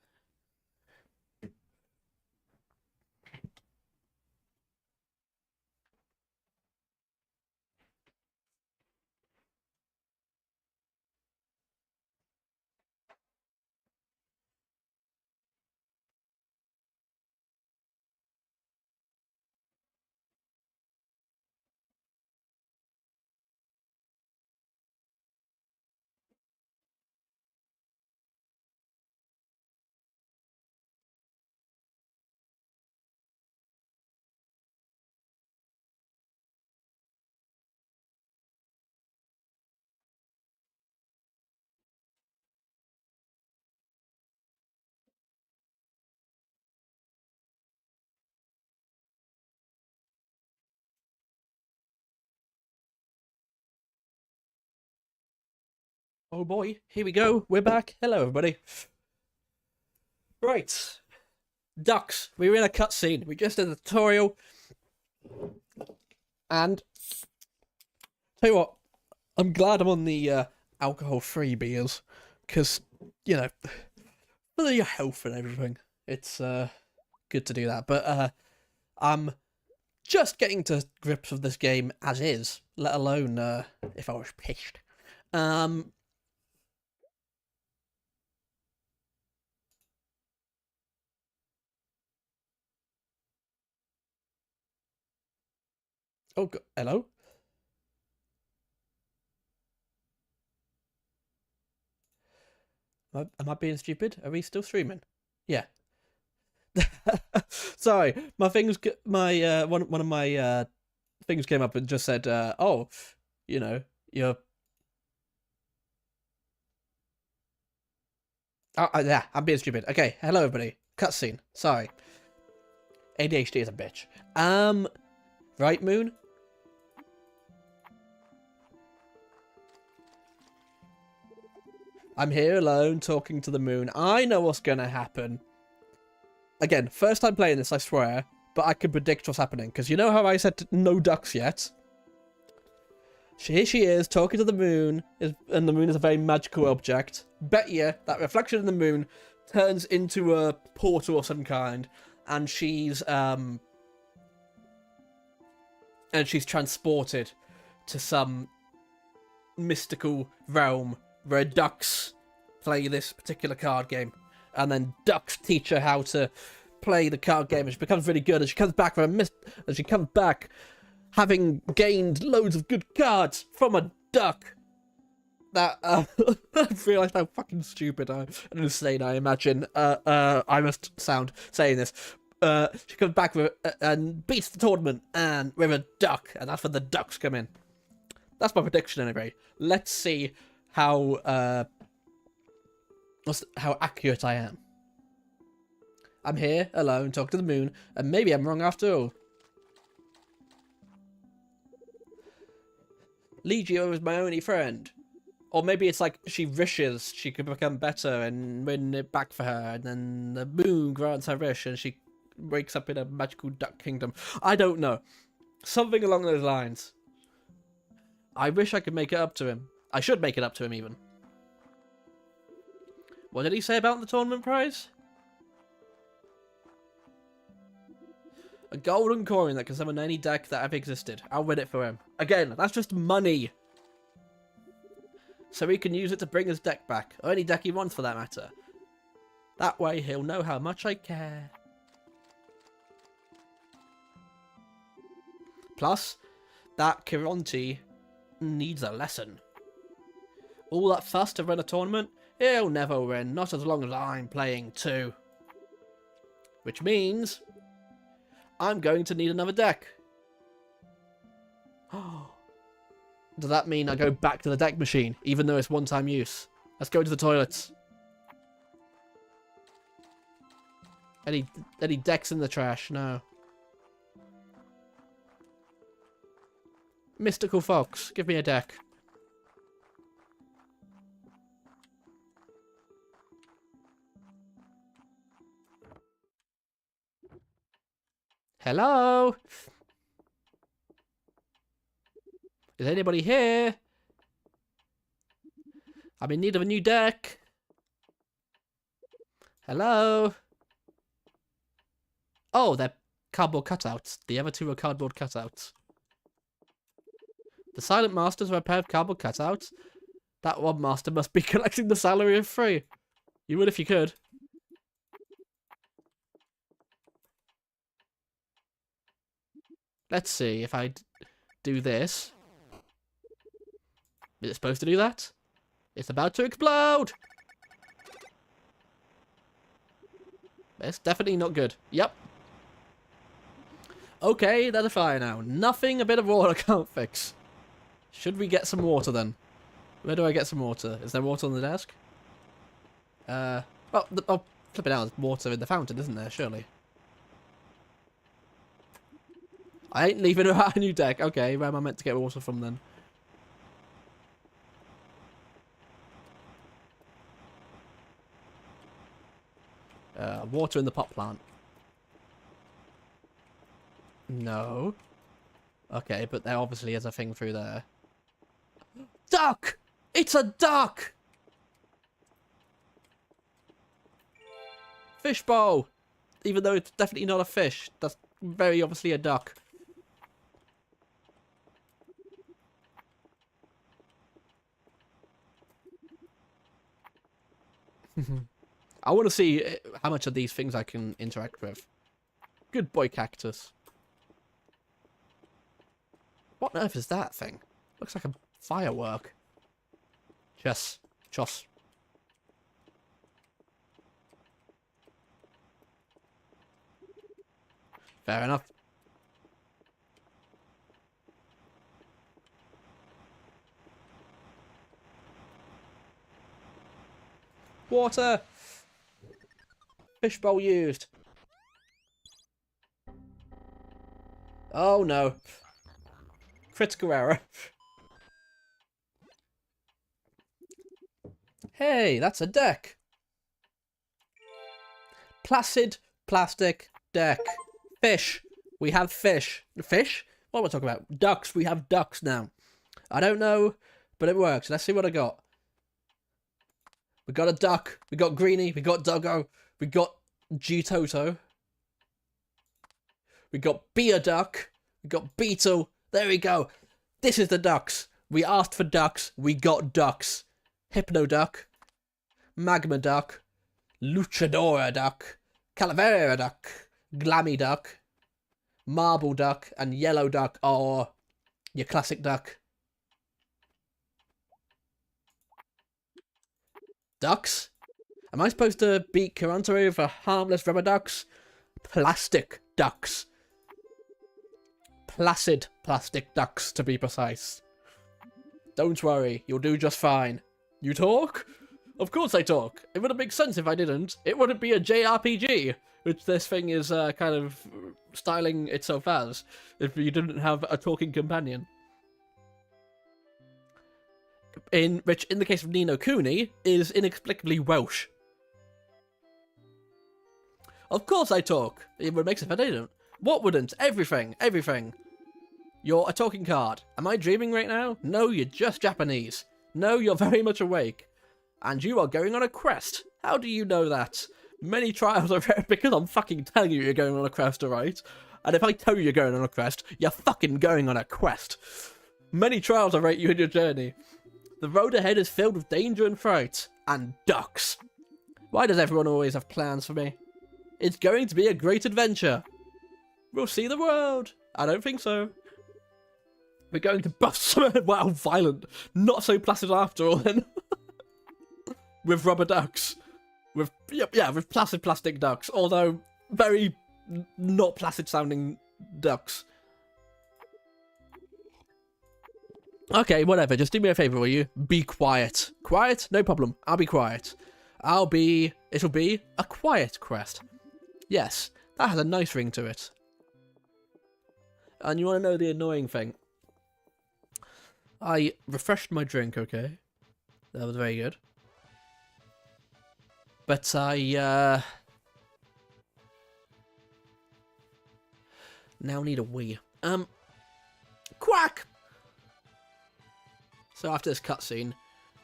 Oh boy, here we go. We're back. Hello, everybody. Right. Ducks. We were in a cutscene. We just did a tutorial. And... Tell you what, I'm glad I'm on the alcohol-free beers. Because, you know, for your health and everything. It's good to do that. But I'm just getting to grips with this game as is. Let alone if I was pissed. Oh, hello? Am I being stupid? Are we still streaming? Yeah. Sorry, my things. My one of my things came up and just said, "Oh, you know, you're." Oh, yeah, I'm being stupid. Okay, hello everybody. Cutscene. Sorry. ADHD is a bitch. Right, Moon? I'm here alone, talking to the moon. I know what's gonna happen. Again, first time playing this, I swear, but I can predict what's happening. Because you know how I said no ducks yet? Here she is, talking to the moon, and the moon is a very magical object. Bet you that reflection in the moon turns into a portal of some kind, and she's transported to some mystical realm where ducks play this particular card game, and then ducks teach her how to play the card game, and she becomes really good, and she comes back having gained loads of good cards from a duck. That I realised how fucking stupid and insane I imagine I must sound saying this. She comes back and beats the tournament and with a duck, and that's when the ducks come in. That's my prediction anyway. Let's see how accurate I am. I'm here alone, talking to the moon, and maybe I'm wrong after all. Legio is my only friend. Or maybe it's like she wishes she could become better and win it back for her, and then the moon grants her wish and she wakes up in a magical duck kingdom. I don't know. Something along those lines. I wish I could make it up to him. I should make it up to him, even. What did he say about the tournament prize? A golden coin that can summon any deck that ever existed. I'll win it for him. Again, that's just money. So he can use it to bring his deck back. Or any deck he wants, for that matter. That way, he'll know how much I care. Plus, that Chironti needs a lesson. All that fuss to run a tournament? He'll never win, not as long as I'm playing too. Which means I'm going to need another deck. Does that mean I go back to the deck machine, even though it's one-time use? Let's go to the toilets. Any decks in the trash? No. Mystical Fox, give me a deck. Hello? Is anybody here? I'm in need of a new deck. Hello? Oh, they're cardboard cutouts. The other two are cardboard cutouts. The Silent Masters are a pair of cardboard cutouts. That one master must be collecting the salary of 3. You would if you could. Let's see if I do this. Is it supposed to do that? It's about to explode! It's definitely not good. Yep. Okay, that's a fire now. Nothing a bit of water can't fix. Should we get some water then? Where do I get some water? Is there water on the desk? Oh, flip it out. There's water in the fountain, isn't there? Surely. I ain't leaving without a new deck. Okay, where am I meant to get water from then? Water in the pot plant. No. Okay, but there obviously is a thing through there. Duck! It's a duck! Fishbowl! Even though it's definitely not a fish. That's very obviously a duck. I want to see how much of these things I can interact with. Good boy, cactus. What on earth is that thing? Looks like a firework. Chess. Choss. Fair enough. Water! Fishbowl used. Oh no. Critical error. Hey, that's a deck. Placid plastic deck. Fish. We have fish. Fish? What am I talking about? Ducks. We have ducks now. I don't know, but it works. Let's see what I got. We got a duck. We got Greenie. We got Doggo. We got G-Toto. We got Beer Duck. We got Beetle. There we go. This is the ducks. We asked for ducks. We got ducks. Hypno Duck. Magma Duck. Luchadora Duck. Calavera Duck. Glammy Duck. Marble Duck. And Yellow Duck. Or your classic duck. Ducks? Am I supposed to beat Kurantare for harmless rubber ducks? Plastic ducks. Placid plastic ducks, to be precise. Don't worry, you'll do just fine. You talk? Of course I talk. It wouldn't make sense if I didn't. It wouldn't be a JRPG, which this thing is kind of styling itself as, if you didn't have a talking companion. Which, in the case of Ni no Kuni, is inexplicably Welsh. Of course I talk. It would make sense if I didn't. What wouldn't? Everything. Everything. You're a talking card. Am I dreaming right now? No, you're just Japanese. No, you're very much awake. And you are going on a quest. How do you know that? Many trials are because I'm fucking telling you you're going on a quest, alright? And if I tell you you're going on a quest, you're fucking going on a quest. Many trials await you in your journey. The road ahead is filled with danger and fright. And ducks. Why does everyone always have plans for me? It's going to be a great adventure. We'll see the world. I don't think so. We're going to bust some... Wow, violent. Not so placid after all, then. With rubber ducks. With, yeah, with placid plastic ducks. Although, very not placid sounding ducks. Okay, whatever. Just do me a favour, will you? Be quiet. Quiet? No problem. I'll be quiet. It'll be a quiet quest. Yes, that has a nice ring to it. And you want to know the annoying thing? I refreshed my drink, okay? That was very good. But I, now need a wee. Quack! So after this cutscene,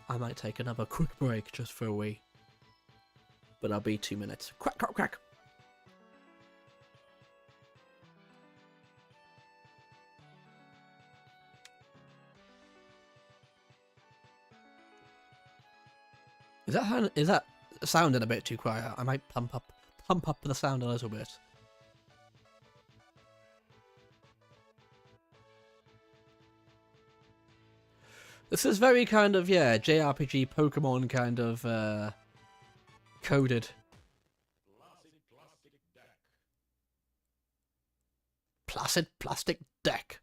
I might take another quick break just for a wee. But I'll be 2 minutes. Quack, quack, quack. Is that sounding a bit too quiet? I might pump up the sound a little bit. This is very kind of, yeah, JRPG Pokemon kind of coded. Placid plastic deck.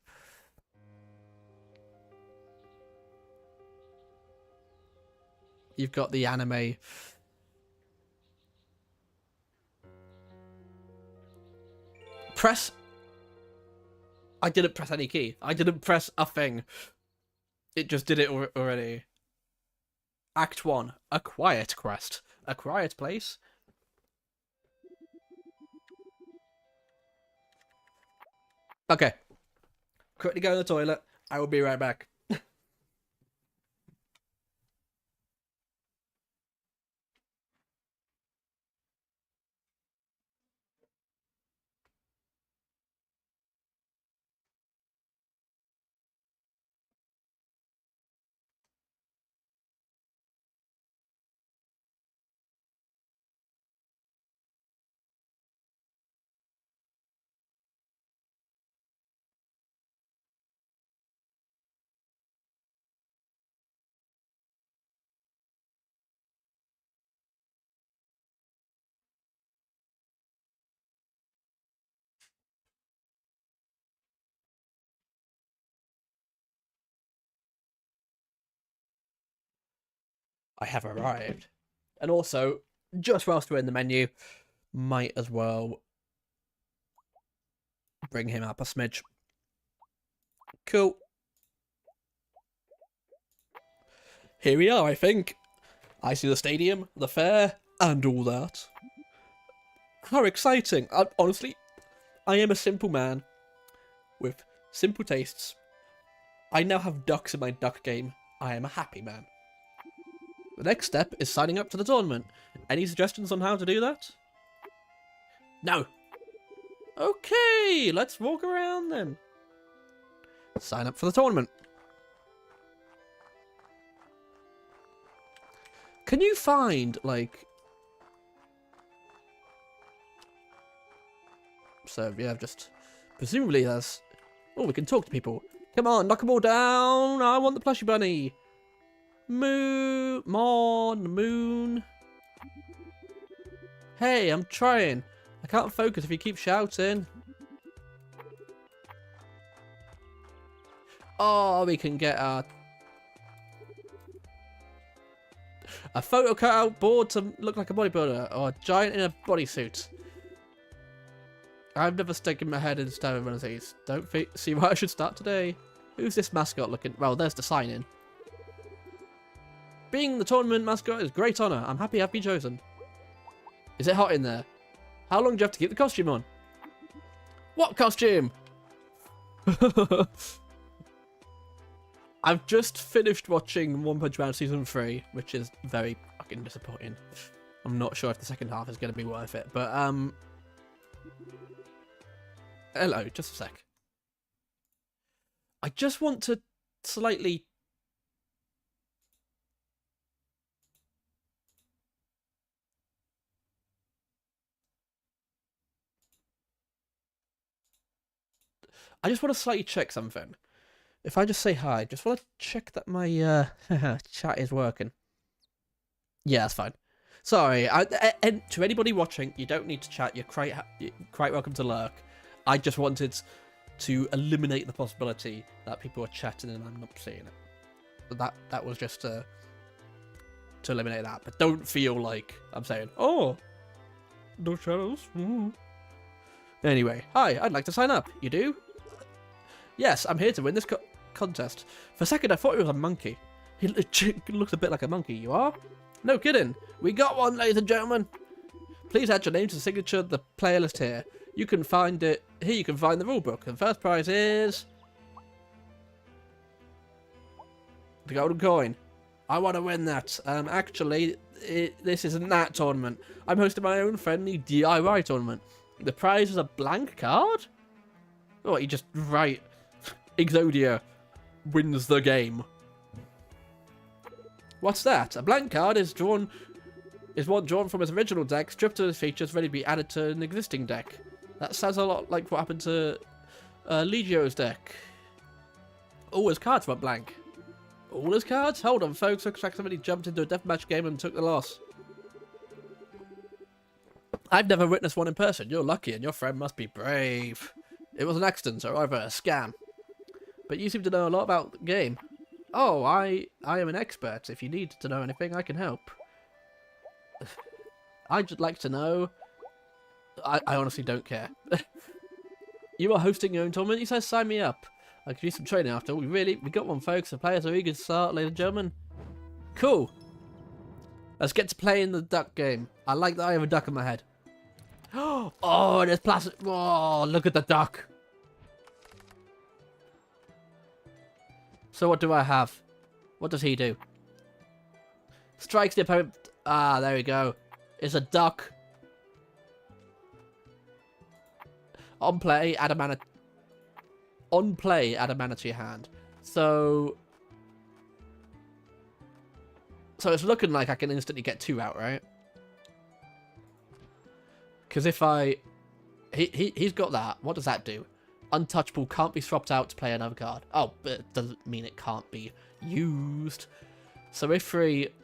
You've got the anime. Press. I didn't press any key. I didn't press a thing. It just did it already. Act 1. A quiet quest. A quiet place. Okay. Quickly go to the toilet. I will be right back. I have arrived. And also, just whilst we're in the menu, might as well bring him up a smidge. Cool. Here we are, I think. I see the stadium, the fair, and all that. How exciting! Honestly, I am a simple man with simple tastes. I now have ducks in my duck game. I am a happy man. The next step is signing up to the tournament. Any suggestions on how to do that? No. Okay, let's walk around then. Sign up for the tournament. Can you find, like... So, yeah, just... Presumably there's... Oh, we can talk to people. Come on, knock them all down. I want the plushie bunny. Moon. Hey, I'm trying. I can't focus if you keep shouting. Oh, we can get a photo cutout board to look like a bodybuilder, or a giant in a bodysuit. I've never sticking my head inside one of these. Don't see why I should start today. Who's this mascot looking? Well, there's the sign in. Being the tournament mascot is a great honour. I'm happy I've been chosen. Is it hot in there? How long do you have to keep the costume on? What costume? I've just finished watching One Punch Man Season 3, which is very fucking disappointing. I'm not sure if the second half is going to be worth it, but, hello, just a sec. I just want to slightly... I just want to slightly check something. If I just say hi, just want to check that my chat is working. Yeah, that's fine. Sorry, and to anybody watching, you don't need to chat. You're quite welcome to lurk. I just wanted to eliminate the possibility that people are chatting and I'm not seeing it. But that was just to eliminate that. But don't feel like I'm saying, oh, no channels. Anyway, hi, I'd like to sign up. You do? Yes, I'm here to win this contest. For a second, I thought he was a monkey. He looks a bit like a monkey. You are? No kidding. We got one, ladies and gentlemen. Please add your name to the signature of the player list here. You can find it here. You can find the rulebook. The first prize is the golden coin. I want to win that. Actually, this isn't that tournament. I'm hosting my own friendly DIY tournament. The prize is a blank card. Oh, you just write Exodia wins the game. What's that? A blank card is one drawn from its original deck, stripped of its features, ready to be added to an existing deck. That sounds a lot like what happened to Legio's deck. All his cards went blank. All his cards? Hold on, folks. Looks like somebody jumped into a deathmatch game and took the loss. I've never witnessed one in person. You're lucky, and your friend must be brave. It was an accident, or either a scam. But you seem to know a lot about the game. Oh, I am an expert. If you need to know anything, I can help. I'd just like to know... I honestly don't care. You are hosting your own tournament? You said sign me up. I could use some training after. We got one, folks. The players are eager to start, ladies and gentlemen. Cool. Let's get to playing the duck game. I like that I have a duck in my head. Oh, there's Placid. Oh, look at the duck. So what do I have? What does he do? Strikes the opponent. Ah, there we go. It's a duck. On play, add a mana. On play, add a mana to your hand. So it's looking like I can instantly get 2 out, right? Because if he's got that. What does that do? Untouchable, can't be swapped out to play another card. Oh, but it doesn't mean it can't be used. So if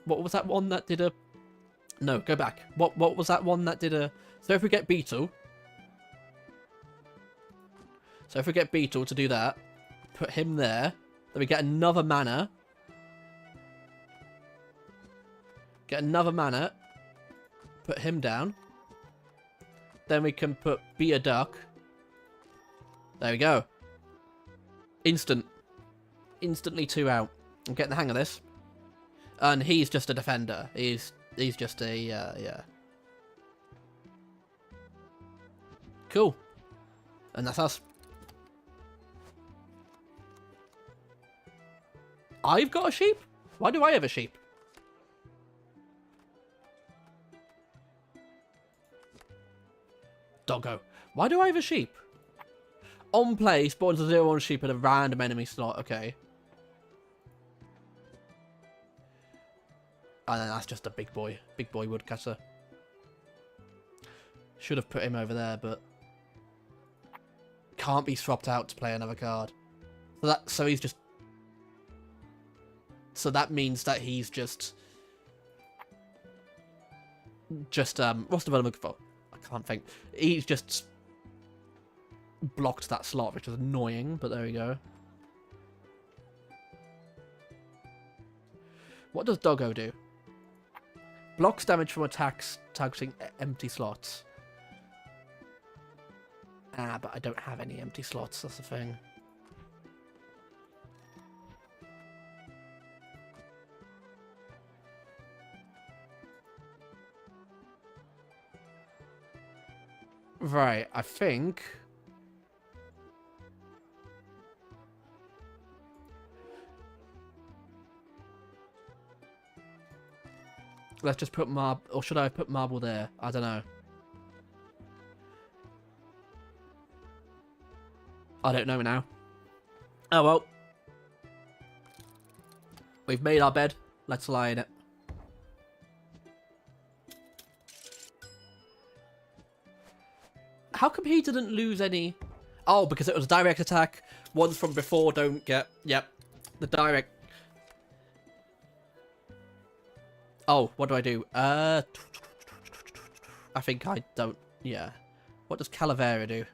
what was that one that did a... No, go back. What was that one that did a... So if we get Beetle... So if we get Beetle to do that, put him there, then we get another mana. Get another mana, put him down. Then we can put Be a Duck. There we go. Instantly 2 out. I'm getting the hang of this. And he's just a defender. He's just a, yeah. Cool. And that's us. I've got a sheep? Why do I have a sheep? Doggo. Why do I have a sheep? On play, spawns a 0-1 sheep in a random enemy slot. Okay. And then that's just a big boy. Big boy woodcutter. Should have put him over there, but... Can't be swapped out to play another card. So he's just... So that means that he's just... what's the word I'm looking for? I can't think. He's just... blocked that slot, which is annoying, but there we go. What does Doggo do? Blocks damage from attacks targeting empty slots. Ah, but I don't have any empty slots, that's the thing. Right, I think... Let's just put marble, or should I put marble there? I don't know. I don't know now. Oh well. We've made our bed. Let's lie in it. How come he didn't lose any? Oh, because it was a direct attack. Ones from before don't get... Yep. The direct... Oh, what do I do? I think I don't... Yeah. What does Calavera do?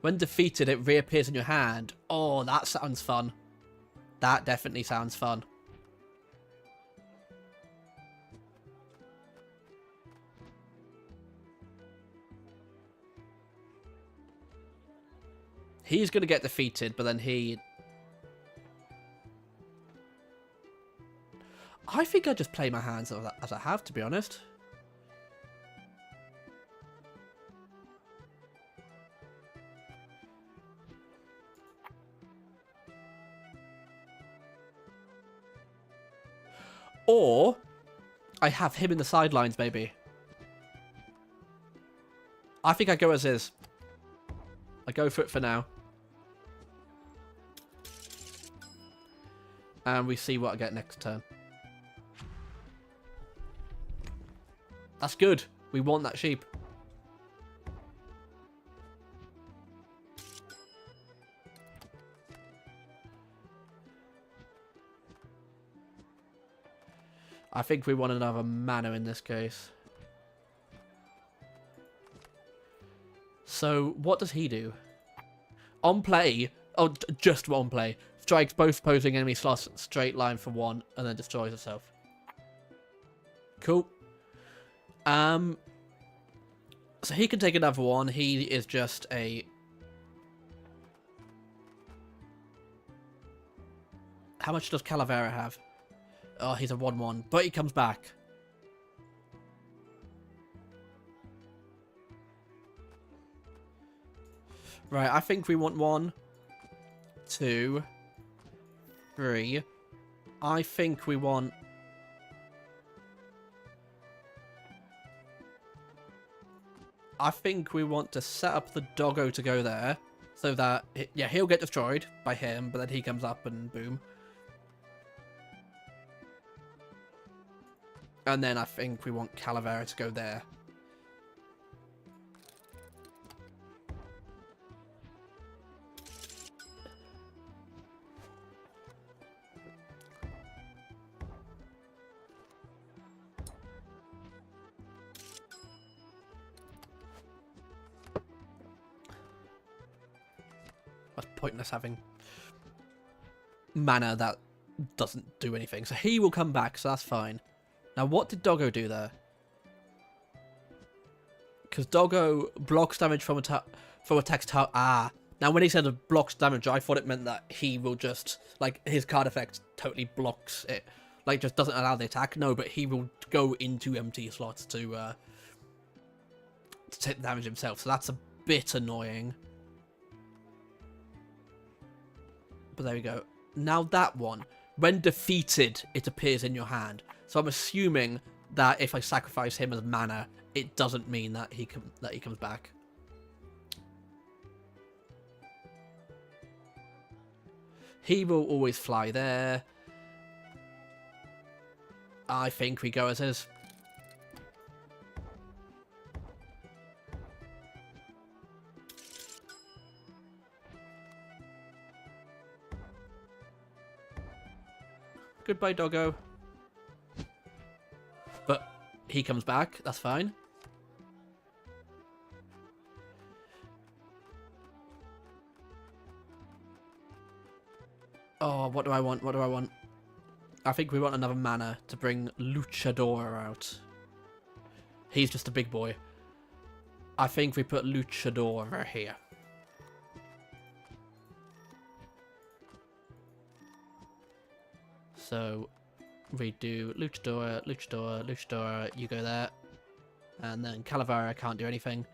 When defeated, it reappears in your hand. Oh, that sounds fun. That definitely sounds fun. He's going to get defeated, but then he... I think I just play my hands as I have, to be honest. Or I have him in the sidelines, maybe. I think I go as is. I go for it for now. And we see what I get next turn. That's good. We want that sheep. I think we want another mana in this case. So, what does he do? On play... Oh, just on play. Strikes both opposing enemy slots straight line for 1 and then destroys itself. Cool. So he can take another one. He is just a... How much does Calavera have? Oh, he's a 1-1. But he comes back. Right, I think we want 1, 2, 3. I think we want... I think we want to set up the doggo to go there. So that, yeah, he'll get destroyed by him, but then he comes up and boom. And then I think we want Calavera to go there. That's pointless having mana that doesn't do anything. So he will come back, so that's fine. Now, what did Doggo do there? Because Doggo blocks damage from attacks. Ah. Now, when he said blocks damage, I thought it meant that he will just... Like, his card effect totally blocks it. Like, just doesn't allow the attack. No, but he will go into empty slots to take the damage himself. So that's a bit annoying. But there we go. Now that one, when defeated, it appears in your hand. So I'm assuming that if I sacrifice him as mana, it doesn't mean that he comes back. He will always fly there. I think we go as is. Goodbye, doggo. But he comes back. That's fine. Oh, what do I want? What do I want? I think we want another mana to bring Luchador out. He's just a big boy. I think we put Luchador over here. So we do Luchador, Luchador, Luchador, you go there. And then Calavera can't do anything.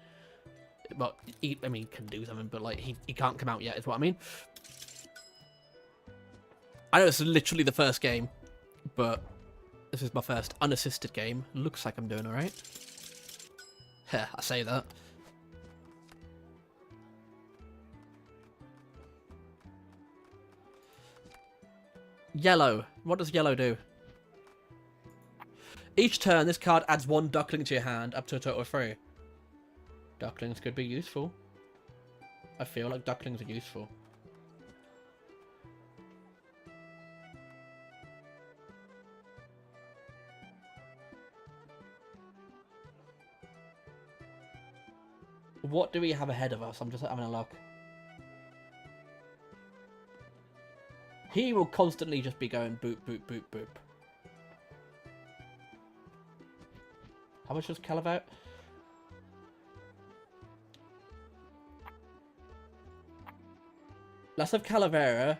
Well, I mean, can do something, but like he can't come out yet, is what I mean. I know it's literally the first game, but this is my first unassisted game. Looks like I'm doing alright. Yeah, I say that. Yellow. What does yellow do? Each turn, this card adds 1 duckling to your hand, up to a total of 3. Ducklings could be useful. I feel like ducklings are useful. What do we have ahead of us? I'm just having a look. He will constantly just be going boop, boop, boop, boop. How much does Calavera? Let's have Calavera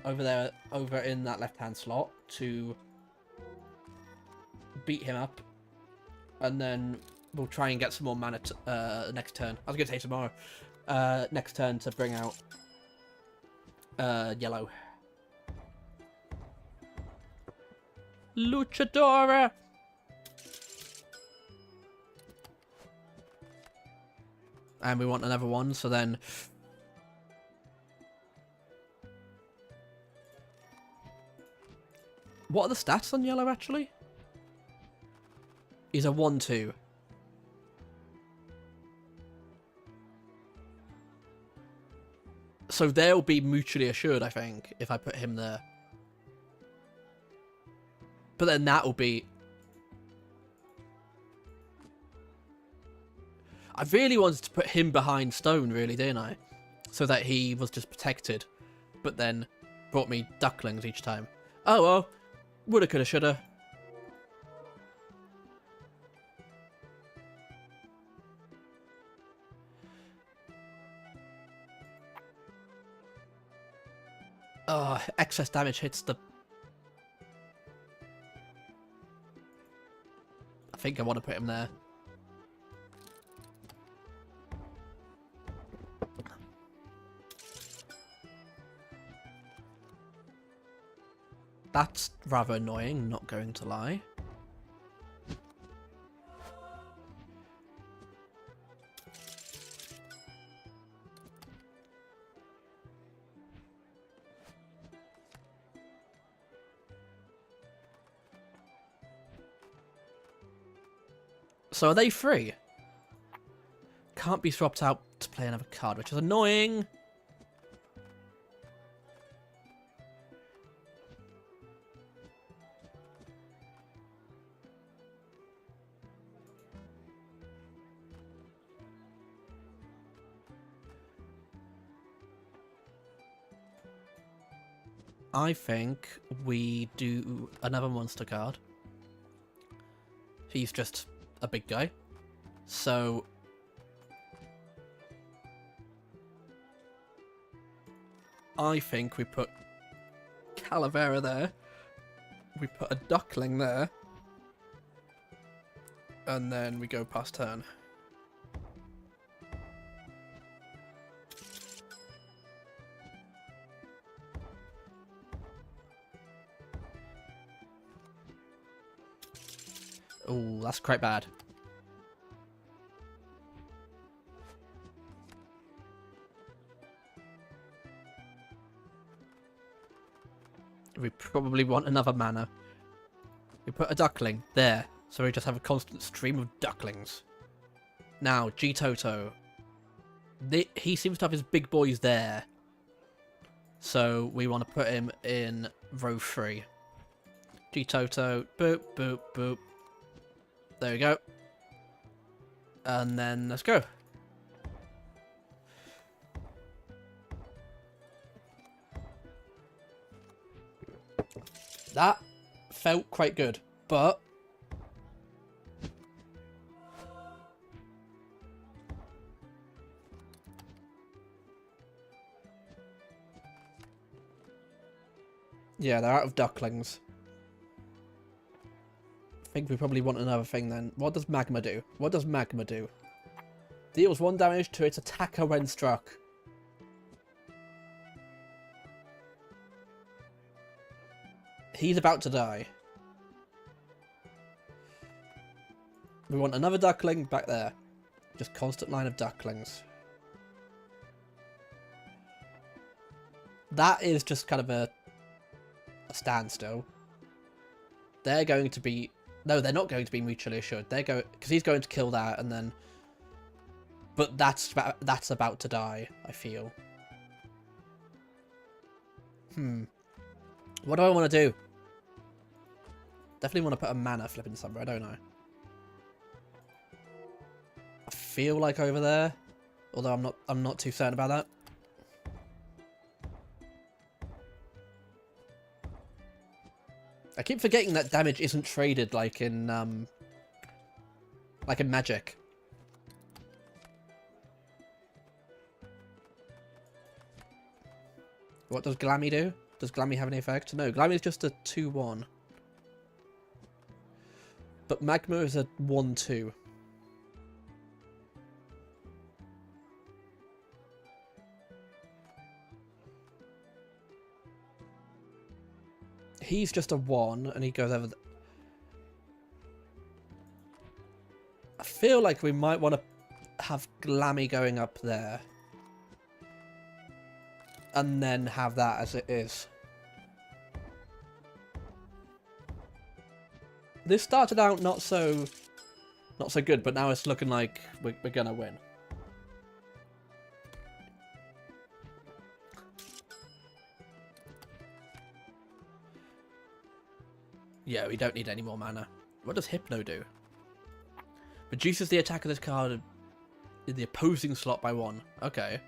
over there, over in that left-hand slot to beat him up. And then we'll try and get some more mana next turn. I was going to say tomorrow. Next turn to bring out yellow. Luchadora! And we want another one, so then... What are the stats on yellow, actually? He's a 1-2. So they'll be mutually assured, I think, if I put him there. But then that'll be... I really wanted to put him behind stone, really, didn't I? So that he was just protected. But then brought me ducklings each time. Oh, well. Woulda, coulda, shoulda. Oh, excess damage hits the... I think I want to put him there. That's rather annoying, not going to lie. So are they free? Can't be swapped out to play another card, which is annoying. I think we do another monster card. He's just a big guy. So... I think we put Calavera there. We put a duckling there. And then we go past turn. Oh, that's quite bad. We probably want another mana. We put a duckling there, so we just have a constant stream of ducklings. Now, G-Toto. He seems to have his big boys there. So we want to put him in row 3. G-Toto, boop, boop, boop. There we go. And then let's go. That felt quite good, but yeah, they're out of ducklings. I think we probably want another thing then. What does Magma do? What does Magma do? Deals 1 damage to its attacker when struck. He's about to die. We want another duckling back there. Just constant line of ducklings. That is just kind of a standstill. They're going to be... No, they're not going to be mutually assured. They're going... Because he's going to kill that and then... But that's about to die, I feel. What do I want to do? Definitely want to put a mana flipping somewhere, I don't know. I feel like over there. Although I'm not too certain about that. I keep forgetting that damage isn't traded like in Magic. What does Glammy do? Does Glammy have any effect? No, Glammy is just a 2-1. But Magma is a 1-2. He's just a 1, and he goes over... I feel like we might want to have Glammy going up there. And then have that as it is. This started out not so good, but now it's looking like we're gonna win. Yeah, we don't need any more mana. What does Hypno do? Reduces the attack of this card in the opposing slot by 1. Okay.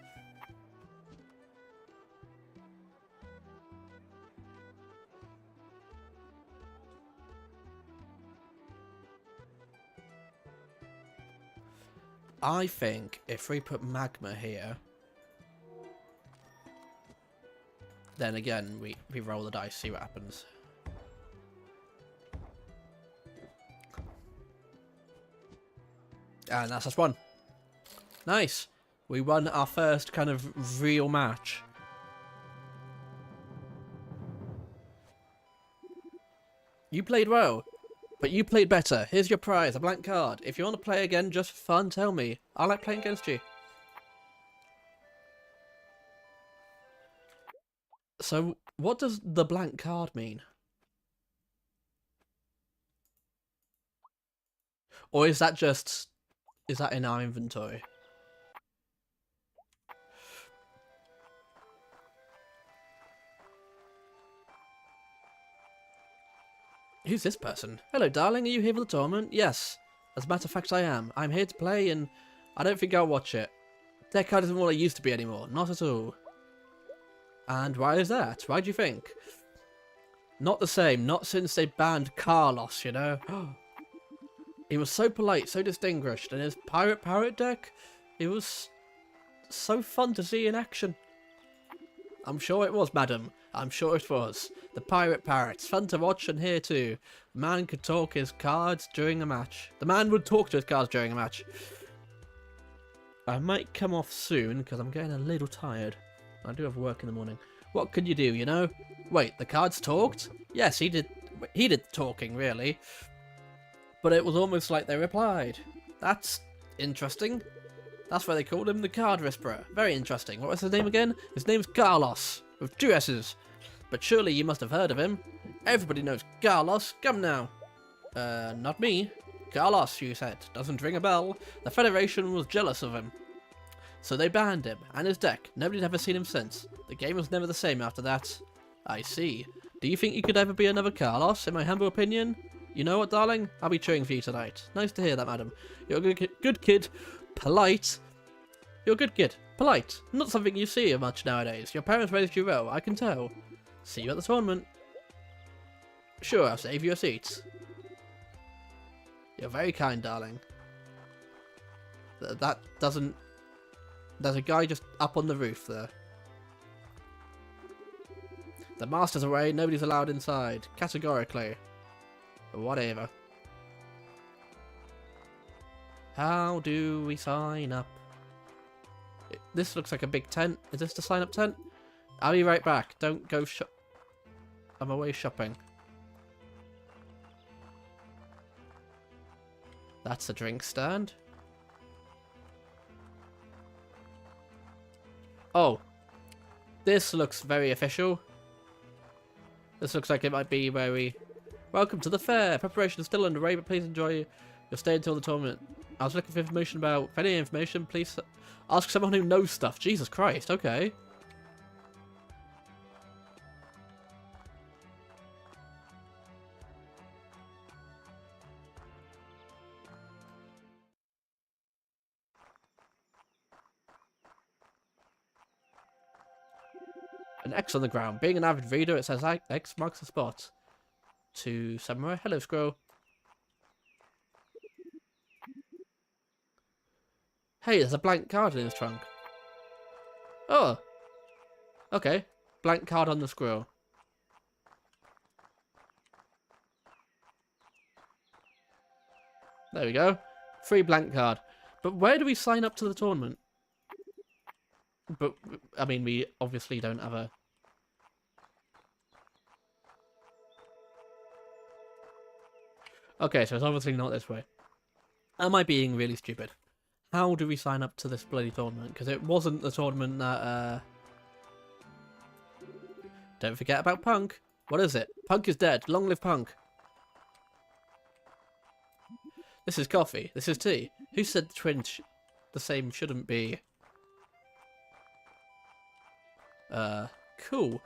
I think if we put Magma here, then again, we roll the dice, see what happens. And that's us won. Nice. We won our first kind of real match. You played well. But you played better. Here's your prize, a blank card. If you want to play again just for fun, tell me. I like playing against you. So, what does the blank card mean? Or is that just... Is that in our inventory? Who's this person? Hello, darling. Are you here for the tournament? Yes. As a matter of fact, I am. I'm here to play, and I don't think I'll watch it. Their card isn't what it used to be anymore. Not at all. And why is that? Why do you think? Not the same. Not since they banned Carlos, you know? He was so polite, so distinguished, and his pirate deck, it was so fun to see in action. I'm sure it was, madam. I'm sure it was. The Pirate Parrots. Fun to watch and hear too. The man could talk his cards during a match. The man would talk to his cards during a match. I might come off soon because I'm getting a little tired. I do have work in the morning. What could you do, you know? Wait, the cards talked? Yes, he did the talking, really. But it was almost like they replied. That's interesting. That's why they called him the Card Whisperer. Very interesting. What was his name again? His name's Carlos, with 2 S's. But surely you must have heard of him. Everybody knows Carlos. Come now. Not me. Carlos, you said. Doesn't ring a bell. The Federation was jealous of him. So they banned him, and his deck. Nobody'd ever seen him since. The game was never the same after that. I see. Do you think you could ever be another Carlos, in my humble opinion? You know what, darling? I'll be cheering for you tonight. Nice to hear that, madam. You're a good kid. Polite. You're a good kid. Polite. Not something you see much nowadays. Your parents raised you well, I can tell. See you at the tournament. Sure, I'll save you a seat. You're very kind, darling. That doesn't... There's a guy just up on the roof there. The master's away, nobody's allowed inside. Categorically. Whatever. How do we sign up? This looks like a big tent. Is this the sign up tent? I'll be right back. Don't go I'm away shopping. That's a drink stand. Oh. This looks very official. This looks like it might be where we... Welcome to the fair. Preparation is still underway, but please enjoy your stay until the tournament. I was looking for information about... If any information, please ask someone who knows stuff. Jesus Christ, okay. An X on the ground. Being an avid reader, it says X marks the spot. To Samurai. Hello, Squirrel. Hey, there's a blank card in his trunk. Oh. Okay. Blank card on the squirrel. There we go. Free blank card. But where do we sign up to the tournament? But, I mean, we obviously don't have a... Okay, so it's obviously not this way. Am I being really stupid? How do we sign up to this bloody tournament? Because it wasn't the tournament that, Don't forget about Punk. What is it? Punk is dead. Long live Punk. This is coffee. This is tea. Who said the twins the same shouldn't be? Cool.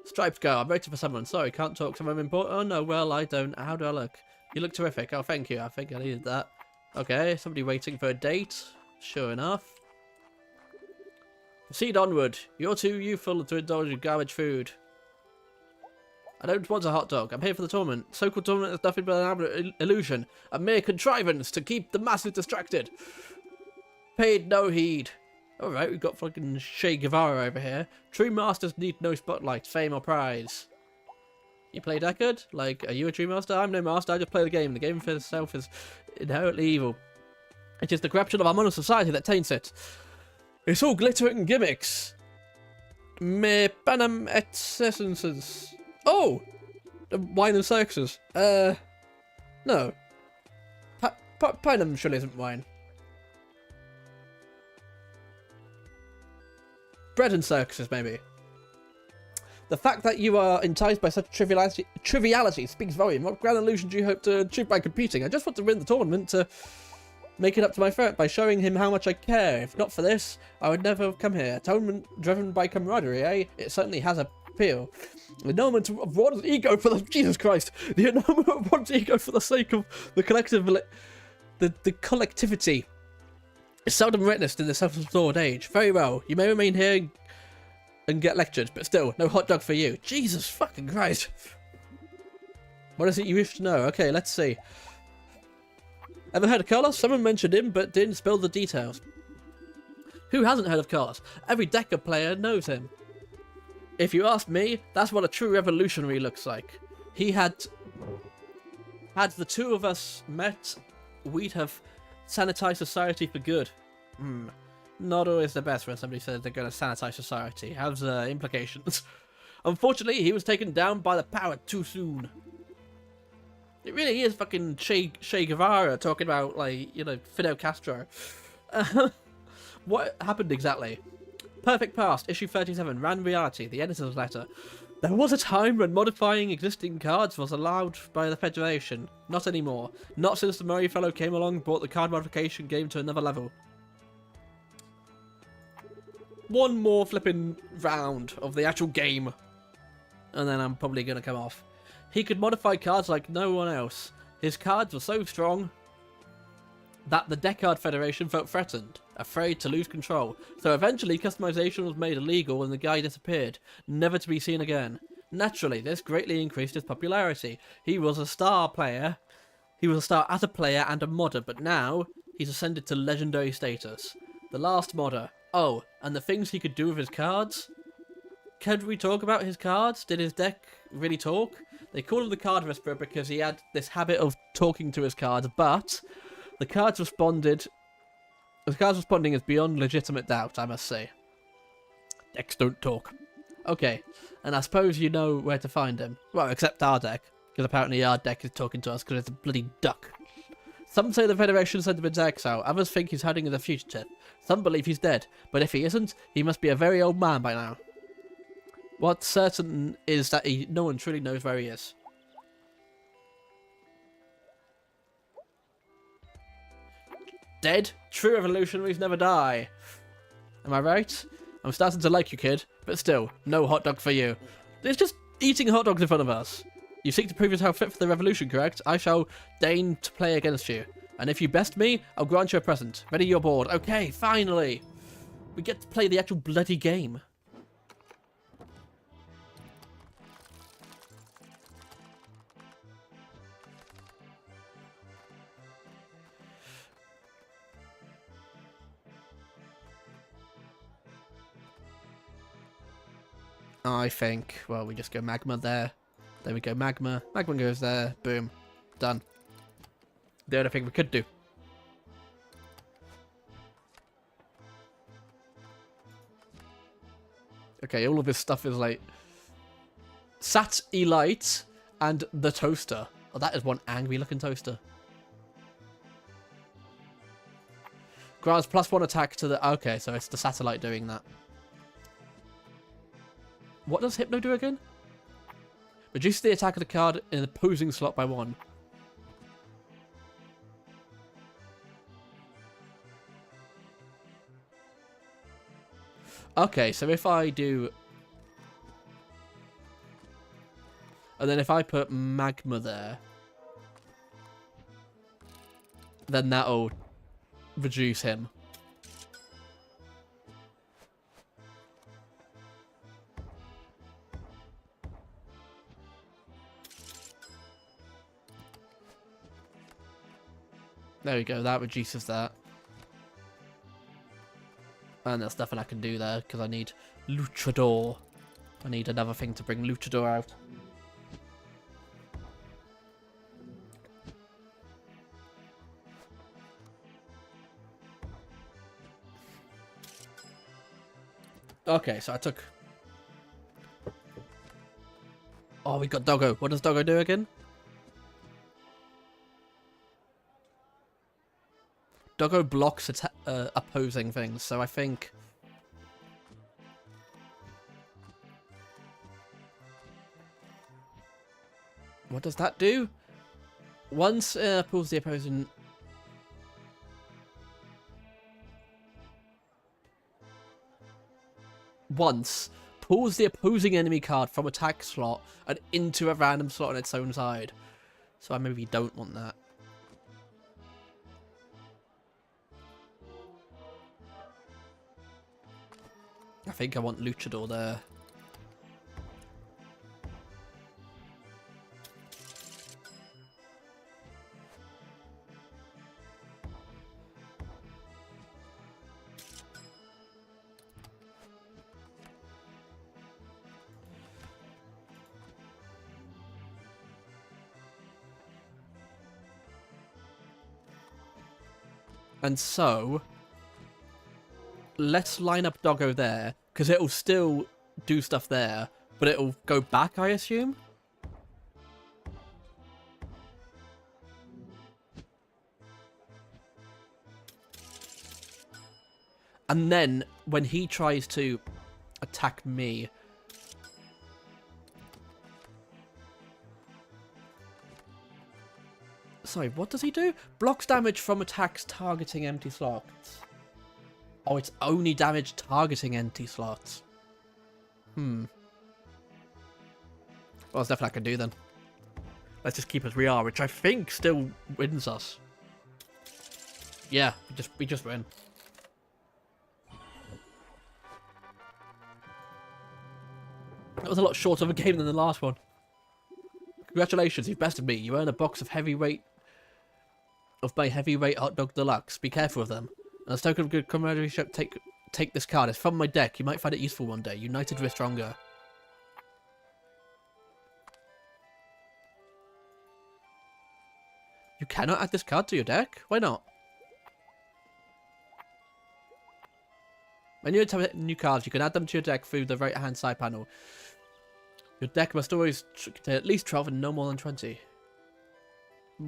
Stripes go. I'm waiting for someone. Sorry, can't talk. Someone important. Oh no, well, I don't. How do I look? You look terrific. Oh, thank you. I think I needed that. Okay, somebody waiting for a date. Sure enough. Proceed onward. You're too youthful to indulge in garbage food. I don't want a hot dog. I'm here for the tournament. So-called tournament is nothing but an illusion. A mere contrivance to keep the masses distracted. Paid no heed. Alright, we've got fucking Che Guevara over here. True masters need no spotlight, fame or prize. You play Deckard? Like, are you a true master? I'm no master, I just play the game. The game for itself is inherently evil. It is the corruption of our modern society that taints it. It's all glitter and gimmicks. Me panem et essences. Oh! Wine and circuses. No. Panem surely isn't wine. Bread and circuses, maybe. The fact that you are enticed by such triviality speaks volume. What grand illusion do you hope to achieve by competing? I just want to win the tournament to make it up to my friend by showing him how much I care. If not for this, I would never have come here. A tournament driven by camaraderie, eh? It certainly has appeal. The annulment of one's ego for the... Jesus Christ! The annulment of one's ego for the sake of the collective... The collectivity is seldom witnessed in the self-absorbed age. Very well. You may remain here and get lectured, but still, no hot dog for you. Jesus fucking Christ. What is it you wish to know? Okay, let's see. Ever heard of Carlos? Someone mentioned him, but didn't spill the details. Who hasn't heard of Cars? Every Deca player knows him. If you ask me, that's what a true revolutionary looks like. He had the two of us met, we'd have sanitized society for good. Not always the best when somebody says they're going to sanitize society. Has implications. Unfortunately, he was taken down by the power too soon. It really is fucking Che Guevara talking about, like, you know, Fidel Castro. What happened exactly? Perfect Past, issue 37, Ran Reality, the editor's letter. There was a time when modifying existing cards was allowed by the Federation. Not anymore. Not since the Murray fellow came along and brought the card modification game to another level. One more flipping round of the actual game, and then I'm probably going to come off. He could modify cards like no one else. His cards were so strong that the Deck Card Federation felt threatened, afraid to lose control. So eventually customization was made illegal and the guy disappeared, never to be seen again. Naturally, this greatly increased his popularity. He was a star player. He was a star as a player and a modder, but now he's ascended to legendary status. The last modder. Oh, and the things he could do with his cards? Could we talk about his cards? Did his deck really talk? They call him the Card Whisperer because he had this habit of talking to his cards, but the cards responding is beyond legitimate doubt, I must say. Decks don't talk. Okay, and I suppose you know where to find him. Well, except our deck, because apparently our deck is talking to us because it's a bloody duck. Some say the Federation sent him into exile, others think he's hiding as a fugitive. Some believe he's dead, but if he isn't, he must be a very old man by now. What's certain is that no one truly knows where he is. Dead? True revolutionaries never die. Am I right? I'm starting to like you, kid, but still, no hot dog for you. It's just eating hot dogs in front of us. You seek to prove yourself fit for the revolution, correct? I shall deign to play against you. And if you best me, I'll grant you a present. Ready your board. Okay, finally. We get to play the actual bloody game. I think, well, we just go Magma there. There we go, Magma. Magma goes there. Boom. Done. The only thing we could do. Okay, all of this stuff is like Sat Elite and the Toaster. Oh, that is one angry looking toaster. Grants +1 attack to the... Okay, so it's the satellite doing that. What does Hypno do again? Reduces the attack of the card in the opposing slot by 1. Okay, so if I do... And then if I put Magma there, then that'll reduce him. There we go, that reduces that. And there's nothing I can do there, because I need Luchador. I need another thing to bring Luchador out. Okay, so I took... Oh, we got Doggo. What does Doggo do again? Doggo blocks opposing things, so I think... What does that do? Once pulls the opposing... Once pulls the opposing enemy card from attack slot and into a random slot on its own side. So I maybe don't want that. I think I want Luchador there. And so, let's line up Doggo there, because it'll still do stuff there, but it'll go back, I assume? And then, when he tries to attack me... Sorry, what does he do? Blocks damage from attacks targeting empty slots. Oh, it's only damage targeting empty slots. Well, there's nothing I can do then. Let's just keep as we are, which I think still wins us. Yeah, we just win. That was a lot shorter of a game than the last one. Congratulations, you've bested me. You earn a box of my heavyweight hot dog deluxe. Be careful of them. And as a token of good camaraderie, take this card. It's from my deck. You might find it useful one day. United we're stronger. You cannot add this card to your deck? Why not? When you have new cards, you can add them to your deck through the right-hand side panel. Your deck must always contain at least 12 and no more than 20.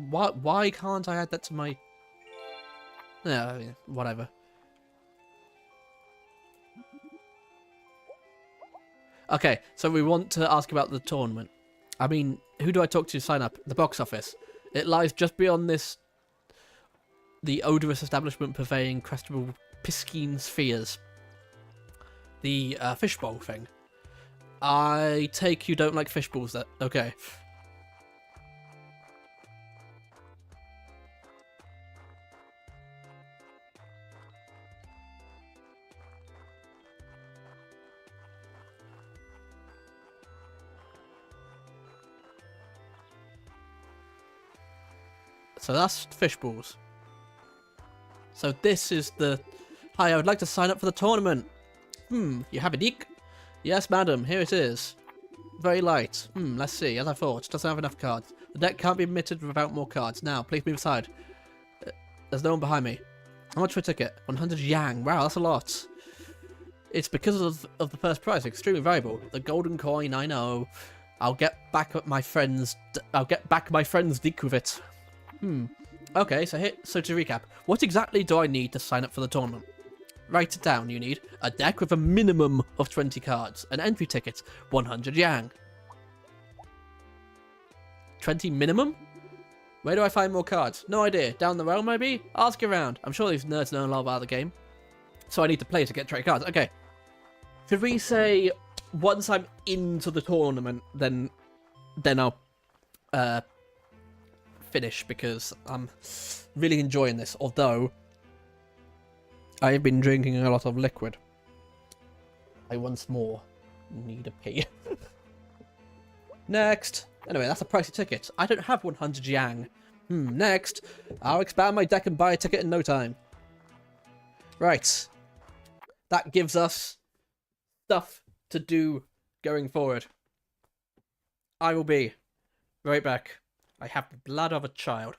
Why can't I add that to my... Yeah, whatever. Okay, so we want to ask about the tournament. I mean, who do I talk to sign up? The box office. It lies just beyond this... The odorous establishment purveying crestable piscine spheres. The fishbowl thing. I take you don't like fishbowls, that okay. So that's fishbowls. So this is the... Hi, I would like to sign up for the tournament. You have a deck? Yes, madam, here it is. Very light. Let's see, as I thought, doesn't have enough cards. The deck can't be admitted without more cards. Now, please move aside. There's no one behind me. How much for a ticket? 100 yang. Wow, that's a lot. It's because of the first prize. Extremely valuable. The golden coin, I know. I'll get back my friend's deck with it. Okay, so to recap, what exactly do I need to sign up for the tournament? Write it down. You need a deck with a minimum of 20 cards, an entry ticket, 100 yang. 20 minimum? Where do I find more cards? No idea. Down the road, maybe? Ask around. I'm sure these nerds know a lot about the game. So I need to play to get 20 cards. Okay. Should we say, once I'm into the tournament, then I'll finish, because I'm really enjoying this, although I have been drinking a lot of liquid. I once more need a pee. Next. Anyway, that's a pricey ticket. I don't have 100 yang. Next. I'll expand my deck and buy a ticket in no time. Right. That gives us stuff to do going forward. I will be right back. I have the blood of a child.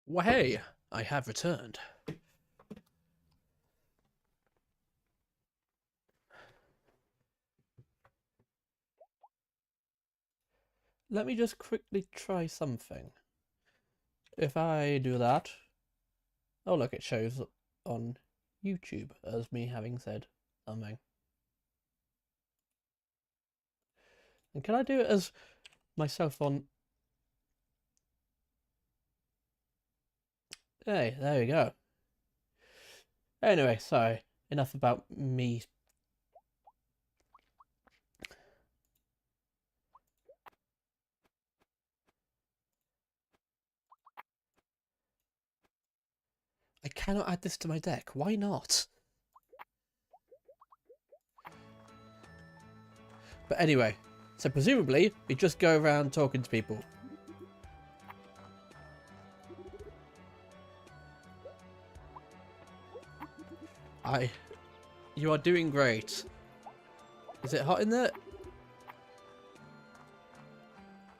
Well, hey, I have returned. Let me just quickly try something. If I do that... Oh, look, it shows on YouTube as me having said something. And can I do it as myself on... Hey, there we go. Anyway, sorry. Enough about me. I cannot add this to my deck. Why not? But anyway, so presumably, we just go around talking to people. You are doing great. Is it hot in there?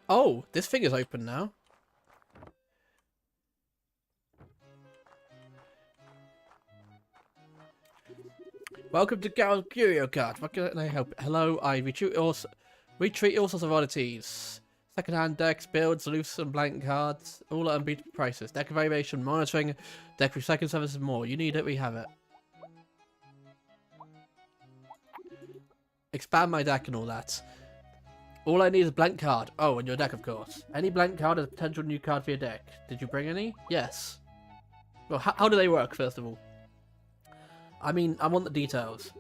Oh, this thing is open now. Welcome to Gal's Curio Card. What can I help? Hello, I retreat all sorts of oddities. Second-hand decks, builds, loose and blank cards, all at unbeatable prices. Deck evaluation, monitoring, deck recycling services, and more. You need it, we have it. Expand my deck and all that. All I need is a blank card. Oh, and your deck, of course. Any blank card is a potential new card for your deck. Did you bring any? Yes. Well, how do they work, first of all? I mean, I want the details.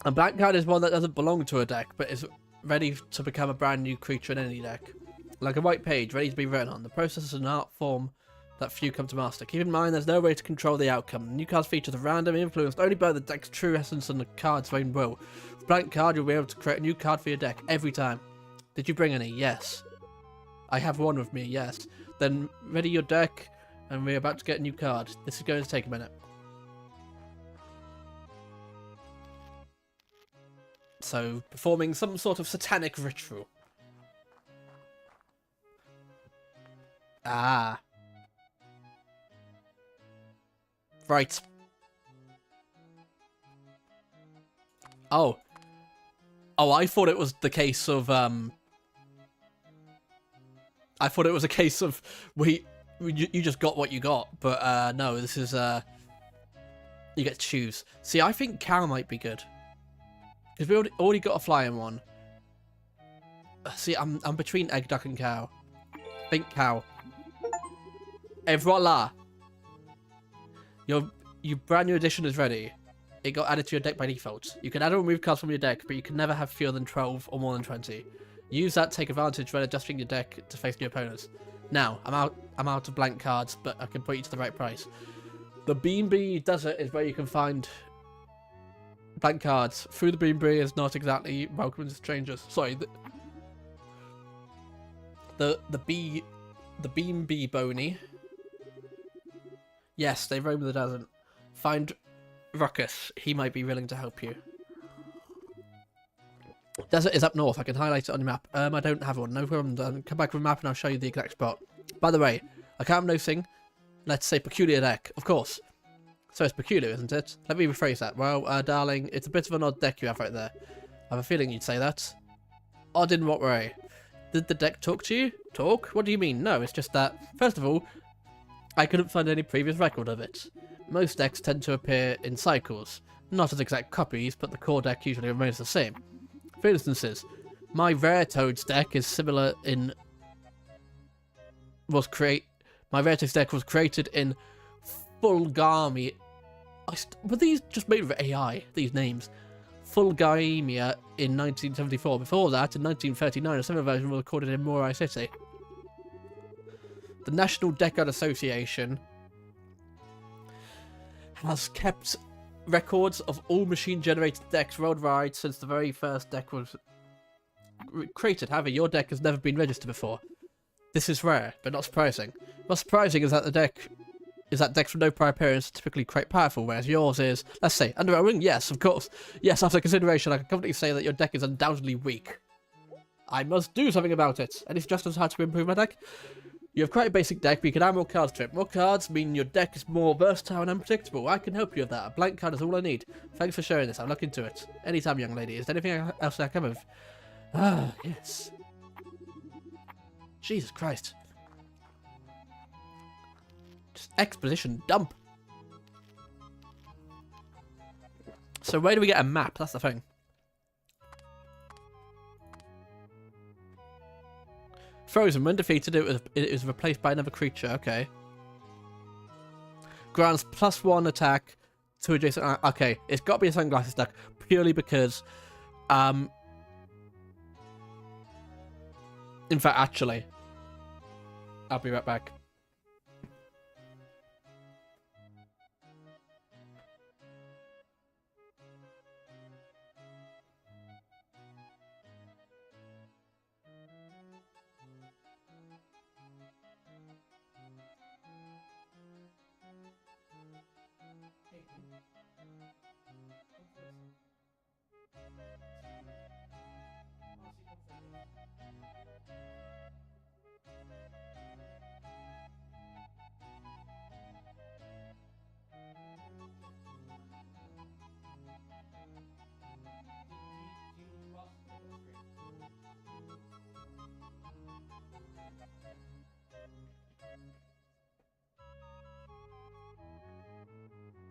A blank card is one that doesn't belong to a deck, but is ready to become a brand new creature in any deck. Like a white page, ready to be written on. The process is an art form that few come to master. Keep in mind, there's no way to control the outcome. New cards features are random, influenced only by the deck's true essence and the card's own will. With a blank card, you'll be able to create a new card for your deck every time. Did you bring any? Yes. I have one with me, yes. Then ready your deck, and we're about to get a new card. This is going to take a minute. So, performing some sort of satanic ritual. Ah. Right. Oh. Oh, I thought it was the case of, I thought it was a case of, you just got what you got, but, no, this is, you get to choose. See, I think cow might be good. Because we already got a flying one. See, I'm between egg, duck, and cow. Think cow. Et voila! Your brand new edition is ready. It got added to your deck by default. You can add or remove cards from your deck, but you can never have fewer than 12 or more than 20. Use that to take advantage when adjusting your deck to face new opponents. Now, I'm out of blank cards, but I can put you to the right price. The Beanbee Desert is where you can find blank cards. Through the Beanbee is not exactly welcome to strangers. Sorry, the Beanbee Boney. Yes, they roam the desert. Find Ruckus. He might be willing to help you. Desert is up north. I can highlight it on your map. I don't have one. No problem. Come back with a map and I'll show you the exact spot. By the way, I can't noticing. Let's say peculiar deck. Of course. So it's peculiar, isn't it? Let me rephrase that. Well, darling, it's a bit of an odd deck you have right there. I have a feeling you'd say that. Odd in what way? Did the deck talk to you? Talk? What do you mean? No, it's just that, first of all, I couldn't find any previous record of it. Most decks tend to appear in cycles. Not as exact copies, but the core deck usually remains the same. For instances, my Rare Toads deck is similar in... My Rare Toads deck was created in Fulgamia... Were these just made with AI, these names? Fulgamia in 1974. Before that, in 1939, a similar version was recorded in Morai City. The National Deckard Association has kept records of all machine-generated decks worldwide since the very first deck was created. However, your deck has never been registered before. This is rare, but not surprising. What's surprising is that decks with no prior appearance are typically quite powerful, whereas yours is, let's say, underwhelming. Yes, of course. Yes, after consideration, I can confidently say that your deck is undoubtedly weak. I must do something about it. Any suggestions how to improve my deck? You have quite a basic deck, but you can add more cards to it. More cards mean your deck is more versatile and unpredictable. I can help you with that. A blank card is all I need. Thanks for sharing this. I'll look into it. Anytime, young lady. Is there anything else I can cover? Ah, yes. Jesus Christ. Just exposition dump. So where do we get a map? That's the thing. Frozen. When defeated, it was replaced by another creature. Okay. Grants +1 attack to adjacent. Okay, it's got to be a sunglasses deck purely because, in fact, actually, I'll be right back.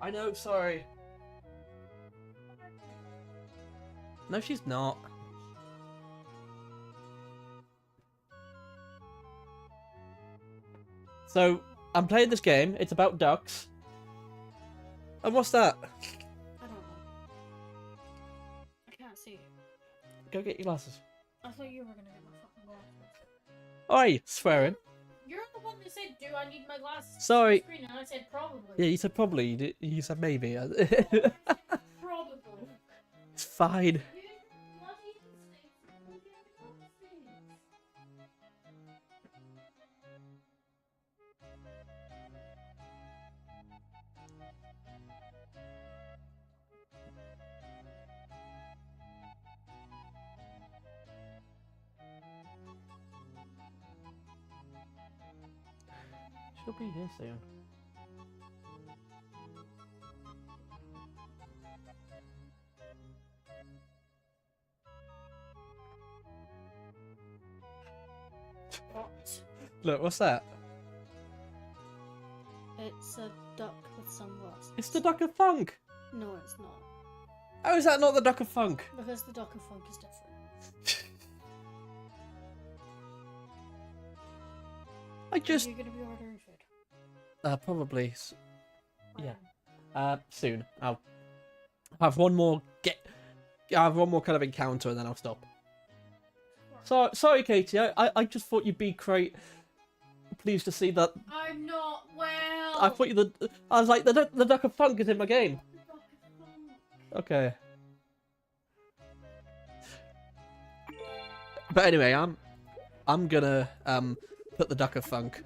I know, sorry. No, she's not. So, I'm playing this game. It's about ducks. And what's that? I don't know. I can't see. Go get your glasses. I thought you were gonna get my fucking glasses. Oi, swearing. You're the one that said, "Do I need my glasses?" Sorry. Screen, and I said probably. Yeah, you said probably. You said maybe. No, I said probably. It's fine. You bloody instinct. You get the glasses. She'll be here soon. What? Look, what's that? It's a duck with sunglasses. It's the Duck of Funk. No, it's not. How is that not the Duck of Funk? Because the duck of funk is different. I just Are you gonna be ordering food? probably yeah. When? Soon. I'll have one more kind of encounter and then I'll stop. Sorry, Katie. I just thought you'd be great. Pleased to see that. I'm not well. I thought I was like the Duck of Funk is in my game. The duck of funk. Okay. But anyway, I'm gonna put the Duck of Funk.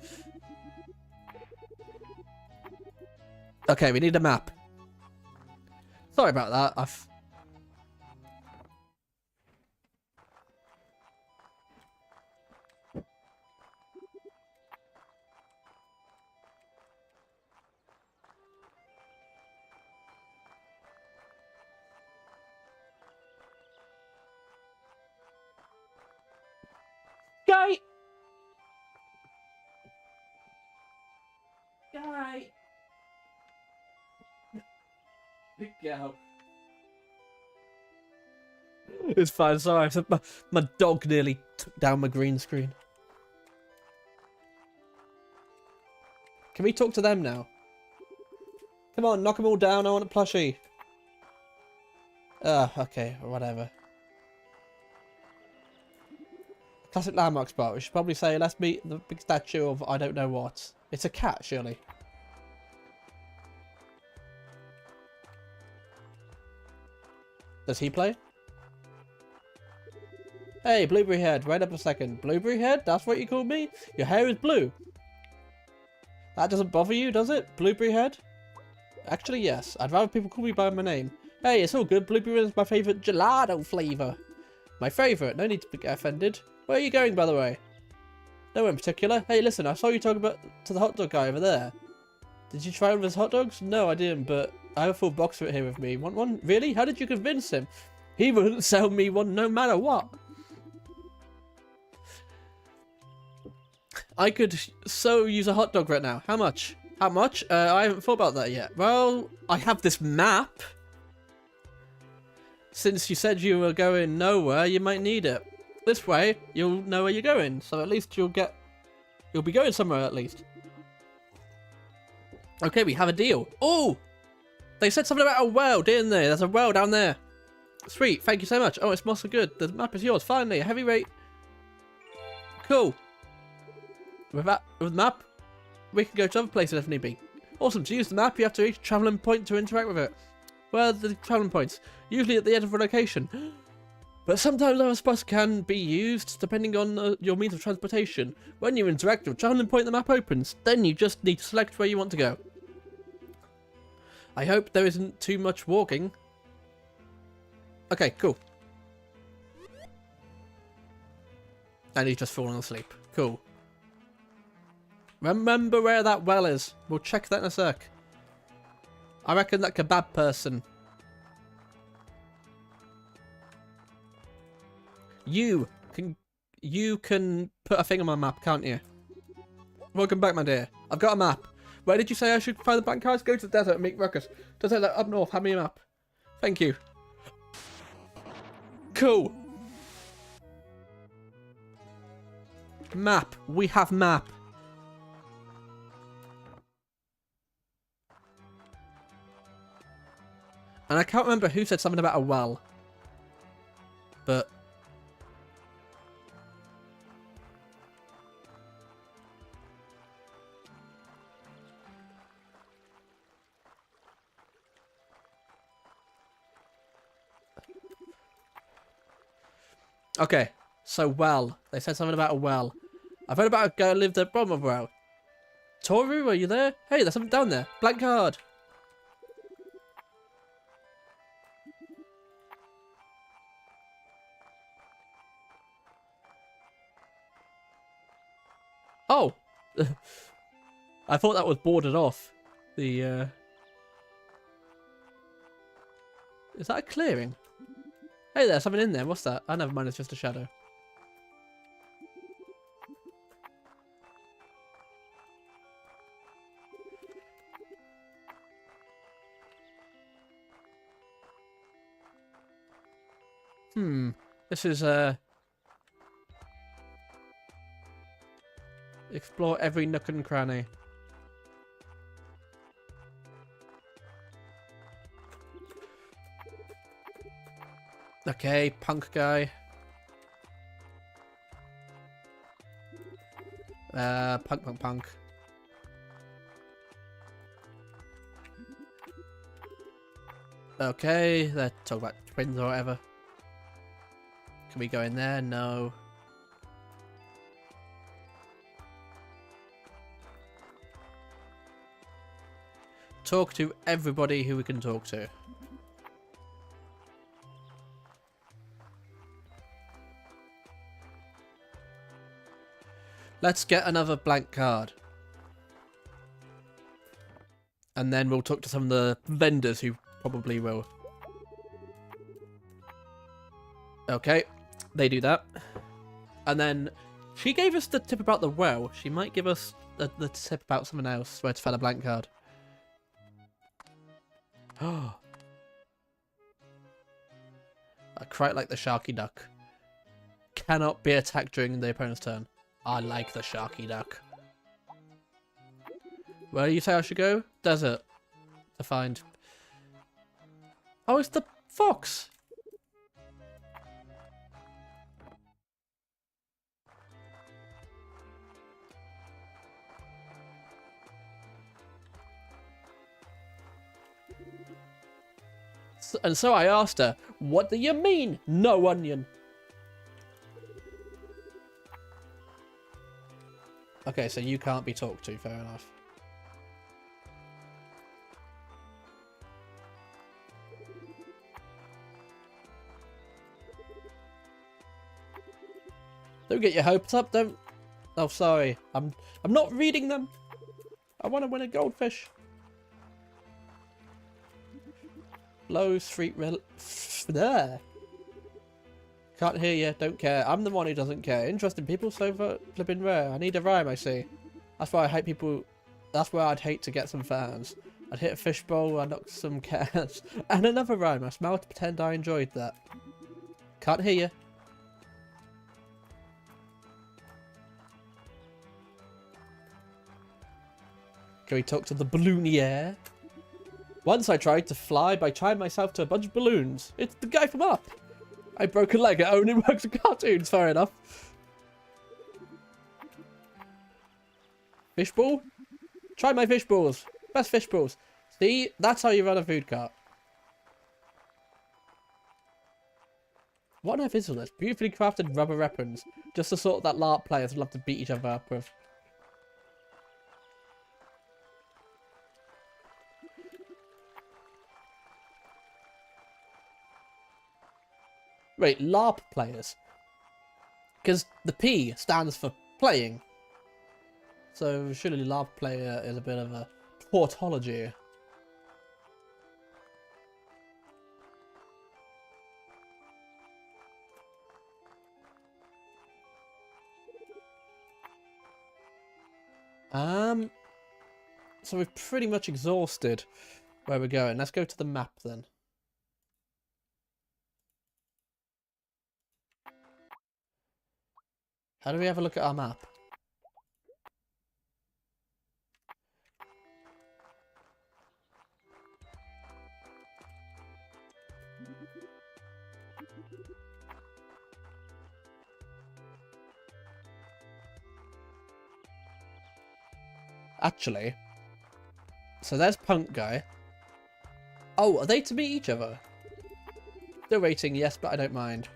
Okay, we need a map. Sorry about that. Guy! Get out. It's fine, sorry. My dog nearly took down my green screen. Can we talk to them now? Come on, knock them all down. I want a plushie. Okay, whatever. Classic landmark spot. We should probably say, let's meet the big statue of I don't know what. It's a cat, surely. Does he play? Hey, Blueberry Head, wait up a second. Blueberry Head? That's what you call me? Your hair is blue. That doesn't bother you, does it? Blueberry Head? Actually, yes. I'd rather people call me by my name. Hey, it's all good. Blueberry is my favourite gelato flavour. My favourite. No need to get offended. Where are you going, by the way? No one in particular. Hey, listen, I saw you talking to the hot dog guy over there. Did you try one of his hot dogs? No, I didn't, but I have a full box of it here with me. Want one? Really? How did you convince him? He wouldn't sell me one no matter what. I could so use a hot dog right now. How much? How much? I haven't thought about that yet. Well, I have this map. Since you said you were going nowhere, you might need it. This way, you'll know where you're going, so at least you'll be going somewhere at least. Okay, we have a deal. Oh! They said something about a well, didn't they? There's a well down there. Sweet, thank you so much. Oh, it's more so good. The map is yours, finally. A heavy rate. Cool. With the map, we can go to other places if need be. Awesome, to use the map, you have to reach a travelling point to interact with it. Where are the travelling points? Usually at the end of a location. But sometimes other spots can be used depending on your means of transportation. When you interact with a travelling point, the map opens. Then you just need to select where you want to go. I hope there isn't too much walking. Okay, cool. And he's just fallen asleep. Cool. Remember where that well is. We'll check that in a sec. I reckon that kebab person. You can put a thing on my map, can't you? Welcome back, my dear. I've got a map. Where did you say I should find the blank cards? Go to the desert and make ruckus. Desert like up north. Hand me a map. Thank you. Cool. Map. We have map. And I can't remember who said something about a well. But... okay, so well. They said something about a well. I've heard about a guy who lived at the bottom of a well. Toru, are you there? Hey, there's something down there. Blank card. Oh. I thought that was boarded off. The, Is that a clearing? Hey, there's something in there. What's that? Oh, never mind. It's just a shadow. This is, explore every nook and cranny. Okay, punk guy. Punk. Okay, they're talking about twins or whatever. Can we go in there? No. Talk to everybody who we can talk to. Let's get another blank card. And then we'll talk to some of the vendors who probably will. Okay, they do that. And then she gave us the tip about the well. She might give us the tip about someone else where to find a blank card. Oh. I quite like the Sharky Duck. Cannot be attacked during the opponent's turn. I like the Sharky Duck. Where do you say I should go? Desert. To find. Oh, it's the fox. And so I asked her, what do you mean, no onion? Okay, so you can't be talked to, fair enough. Don't get your hopes up, don't Oh, sorry. I'm not reading them. I want to win a goldfish. Low street there. Can't hear you. Don't care. I'm the one who doesn't care. Interesting people, so flipping rare. I need a rhyme, I see. That's why I hate people. That's where I'd hate to get some fans. I'd hit a fishbowl, I'd knock some cats. And another rhyme. I smile to pretend I enjoyed that. Can't hear you. Can we talk to the balloonier? Once I tried to fly by tying myself to a bunch of balloons. It's the guy from Up. I broke a leg. It only works in cartoons. Fair enough. Fishbowl? Try my fishballs. Best fishballs. See? That's how you run a food cart. What on earth is all this? Beautifully crafted rubber weapons. Just the sort that LARP players love to beat each other up with. Wait, LARP players? Because the P stands for playing. So surely LARP player is a bit of a tautology. So we've pretty much exhausted where we're going. Let's go to the map then. How do we have a look at our map? Actually, so there's Punk Guy. Oh, are they to meet each other? Still waiting, yes, but I don't mind.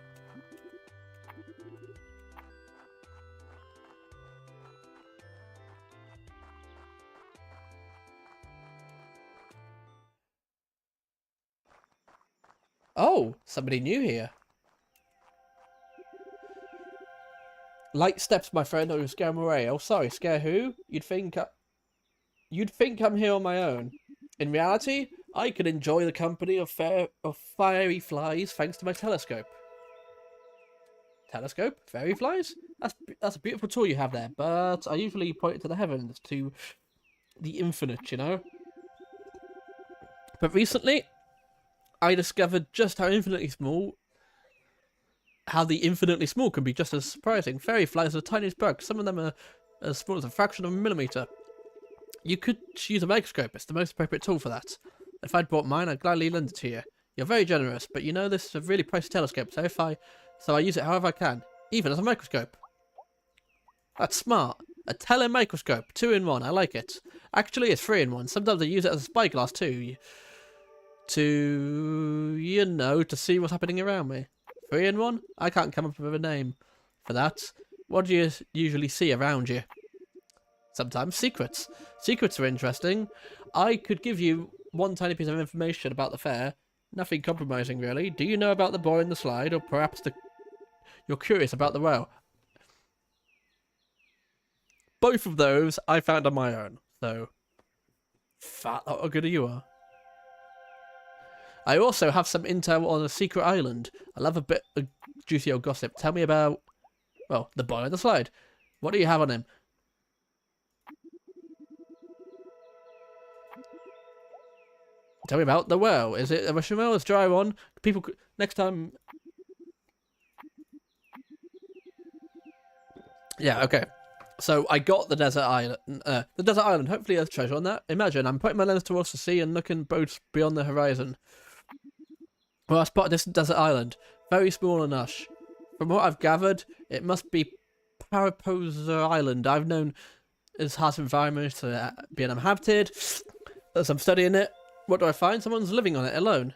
Oh, somebody new here. Light steps, my friend, or you scare him away. Oh, sorry, scare who? You'd think I'm here on my own. In reality, I can enjoy the company of fiery flies thanks to my telescope. Telescope? Fairy flies? That's a beautiful tool you have there, but I usually point it to the heavens, to the infinite, you know? But recently, I discovered just how the infinitely small can be just as surprising. Fairy flies are the tiniest bugs. Some of them are as small as a fraction of a millimeter. You could use a microscope. It's the most appropriate tool for that. If I'd brought mine, I'd gladly lend it to you. You're very generous, but you know this is a really pricey telescope, so I use it however I can, even as a microscope. That's smart. A telemicroscope, 2-in-1. I like it. Actually, it's 3-in-1. Sometimes I use it as a spyglass too. To see what's happening around me. 3-in-1? I can't come up with a name for that. What do you usually see around you? Sometimes secrets. Secrets are interesting. I could give you one tiny piece of information about the fair. Nothing compromising, really. Do you know about the boy in the slide, or perhaps you're curious about the whale? Both of those I found on my own, so fat lot how good you are. I also have some intel on a secret island. I love a bit of juicy old gossip. Tell me about, well, the boy on the slide. What do you have on him? Tell me about the whale. Is it a Russian whale? It's dry one. People next time. Yeah. Okay. So I got the desert island. The desert island. Hopefully, there's treasure on that. Imagine I'm putting my lens towards the sea and looking boats beyond the horizon. Well, I spotted this desert island. Very small and lush. From what I've gathered, it must be Paraposa Island. I've known its harsh environment to be uninhabited. As I'm studying it, what do I find? Someone's living on it alone.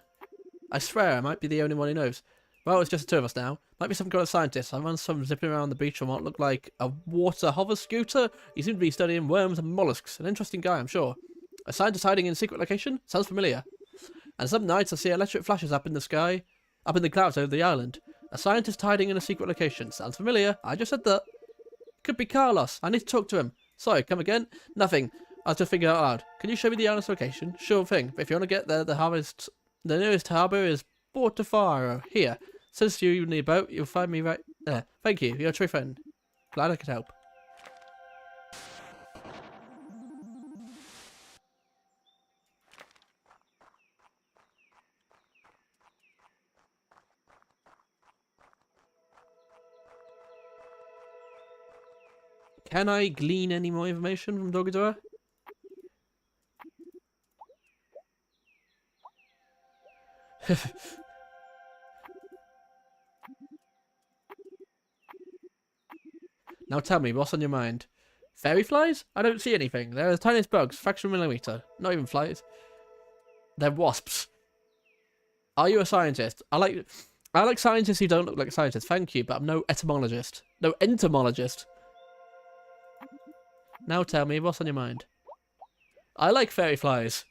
I swear I might be the only one who knows. Well, it's just the two of us now. Might be some kind of scientist. I found some zipping around the beach on what looked like a water hover scooter. He seemed to be studying worms and mollusks. An interesting guy, I'm sure. A scientist hiding in a secret location? Sounds familiar. And some nights I see electric flashes up in the sky, up in the clouds over the island. A scientist hiding in a secret location. Sounds familiar. I just said that. Could be Carlos. I need to talk to him. Sorry, come again? Nothing. I was just thinking out loud. Can you show me the island's location? Sure thing. But if you want to get there, the nearest harbour is Portofaro. Here. Since you need a boat, you'll find me right there. Thank you. You're a true friend. Glad I could help. Can I glean any more information from Dogadora? Now tell me, what's on your mind? Fairy flies? I don't see anything. They're the tiniest bugs, fraction of a millimeter. Not even flies. They're wasps. Are you a scientist? I like scientists who don't look like scientists. Thank you, but I'm no etymologist. No entomologist. Now tell me, what's on your mind? I like fairy flies.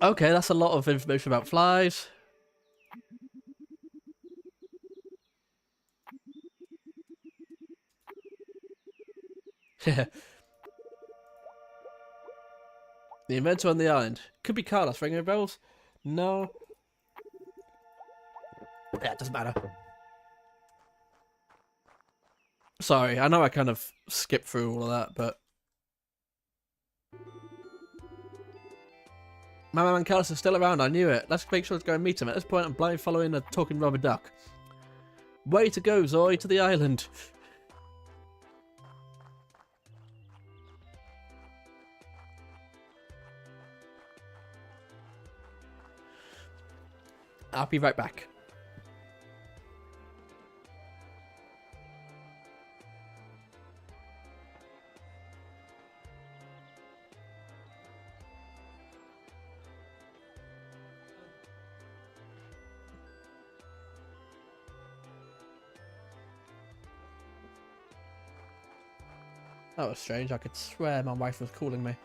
Okay, that's a lot of information about flies. The inventor on the island. Could be Carlos. Ringing bells? No. Yeah, it doesn't matter. Sorry, I know I kind of skipped through all of that, but... My man Carlos is still around, I knew it. Let's make sure to go and meet him. At this point, I'm blind following a talking rubber duck. Way to go, Zoe, to the island. I'll be right back. That was strange. I could swear my wife was calling me.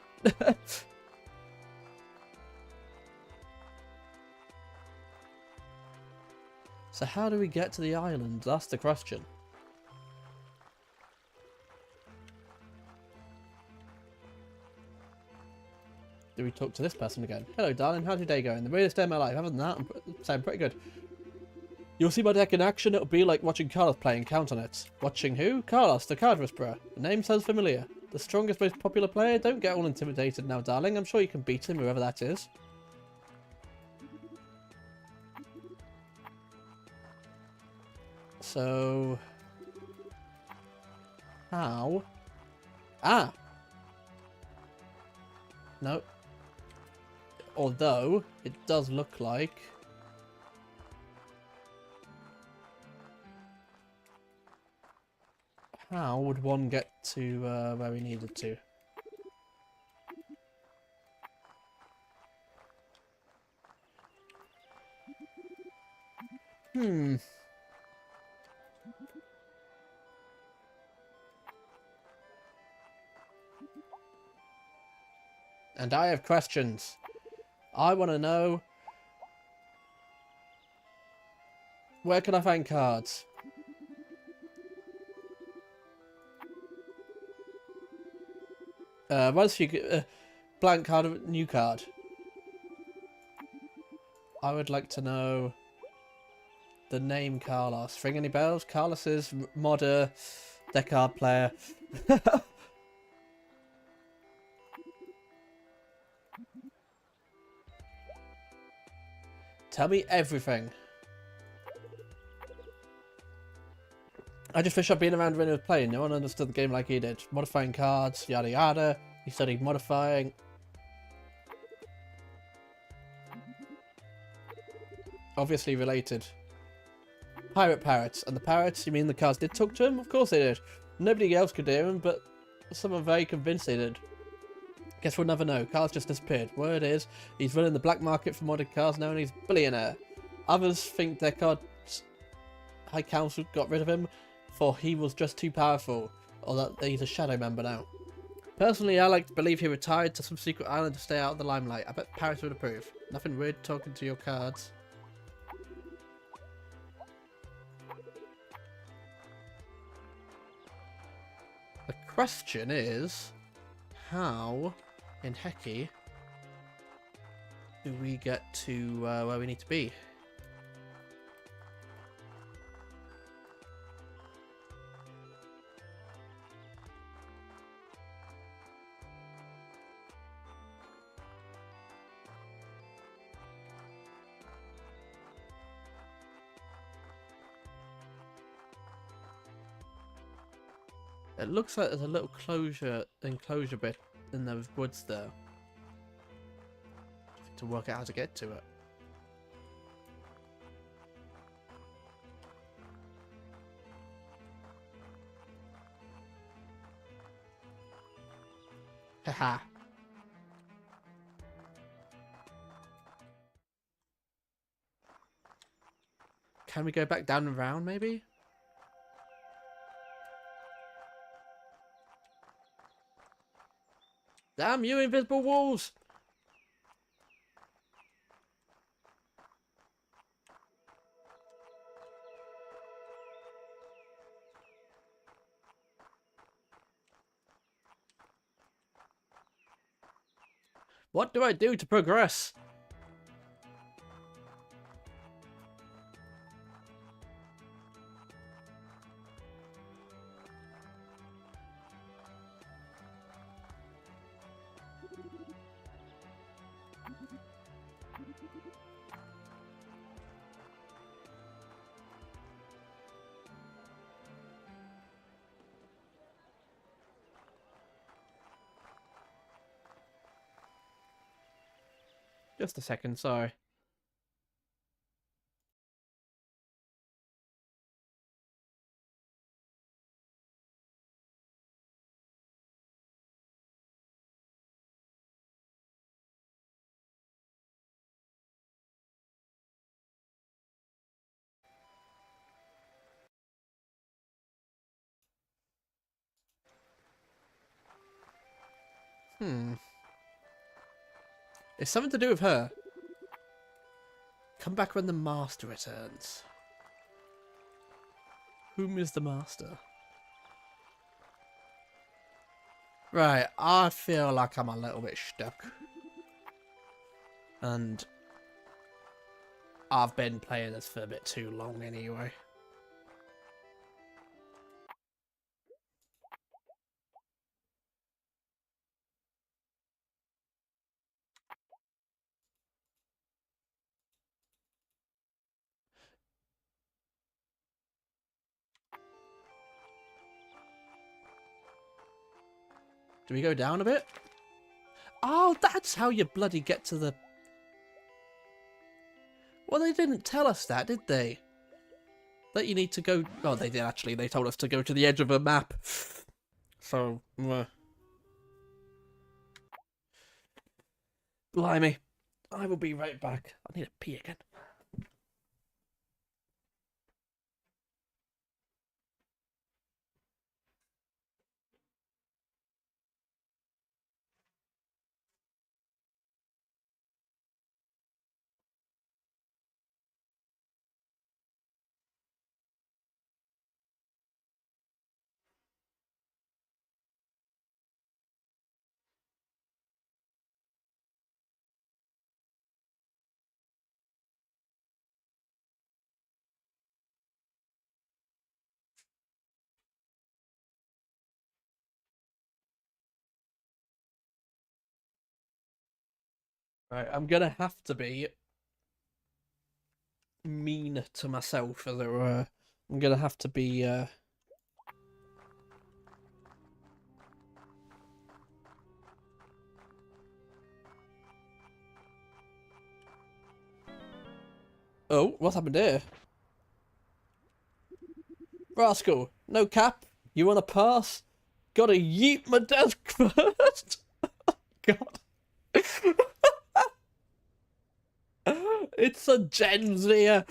So how do we get to the island? That's the question. Do we talk to this person again? Hello, darling. How's your day going? The weirdest day of my life. Other than that, I'm sound pretty good. You'll see my deck in action. It'll be like watching Carlos play and count on it. Watching who? Carlos, the card whisperer. The name sounds familiar. The strongest, most popular player? Don't get all intimidated now, darling. I'm sure you can beat him, whoever that is. So... how? Ah! No. Although, it does look like... how would one get to where we needed to? Hmm. And I have questions. I want to know... where can I find cards? Once you get blank card, new card. I would like to know the name Carlos. Ring any bells? Carlos is modder, deck card player. Tell me everything. I just wish I'd been around when he was playing. No one understood the game like he did. Modifying cards, yada yada. He studied modifying. Obviously related. Pirate parrots. And the parrots, you mean the cards did talk to him? Of course they did. Nobody else could hear him, but some are very convinced they did. Guess we'll never know. Cards just disappeared. Word is, he's running the black market for modded cards now and he's a billionaire. Others think their cards High Council got rid of him for he was just too powerful, or that he's a shadow member now. Personally, I like to believe he retired to some secret island to stay out of the limelight. I bet Paris would approve. Nothing weird talking to your cards. question is, how in hecky do we get to where we need to be? It looks like there's a little enclosure bit in those woods there. To work out how to get to it. Haha. Can we go back down and round, maybe? Damn you, invisible walls! What do I do to progress? Just a second, sorry. It's something to do with her. Come back when the master returns. Whom is the master? Right, I feel like I'm a little bit stuck. And I've been playing this for a bit too long anyway. Do we go down a bit? Oh, that's how you bloody get to the... Well, they didn't tell us that, did they? That you need to go... Oh, they did actually. They told us to go to the edge of a map. So... Blimey. I will be right back. I need to pee again. Right, I'm gonna have to be mean to myself, as it were. I'm gonna have to be, Oh, what happened here? Rascal, no cap? You wanna pass? Gotta yeet my desk first! God. It's a gens here!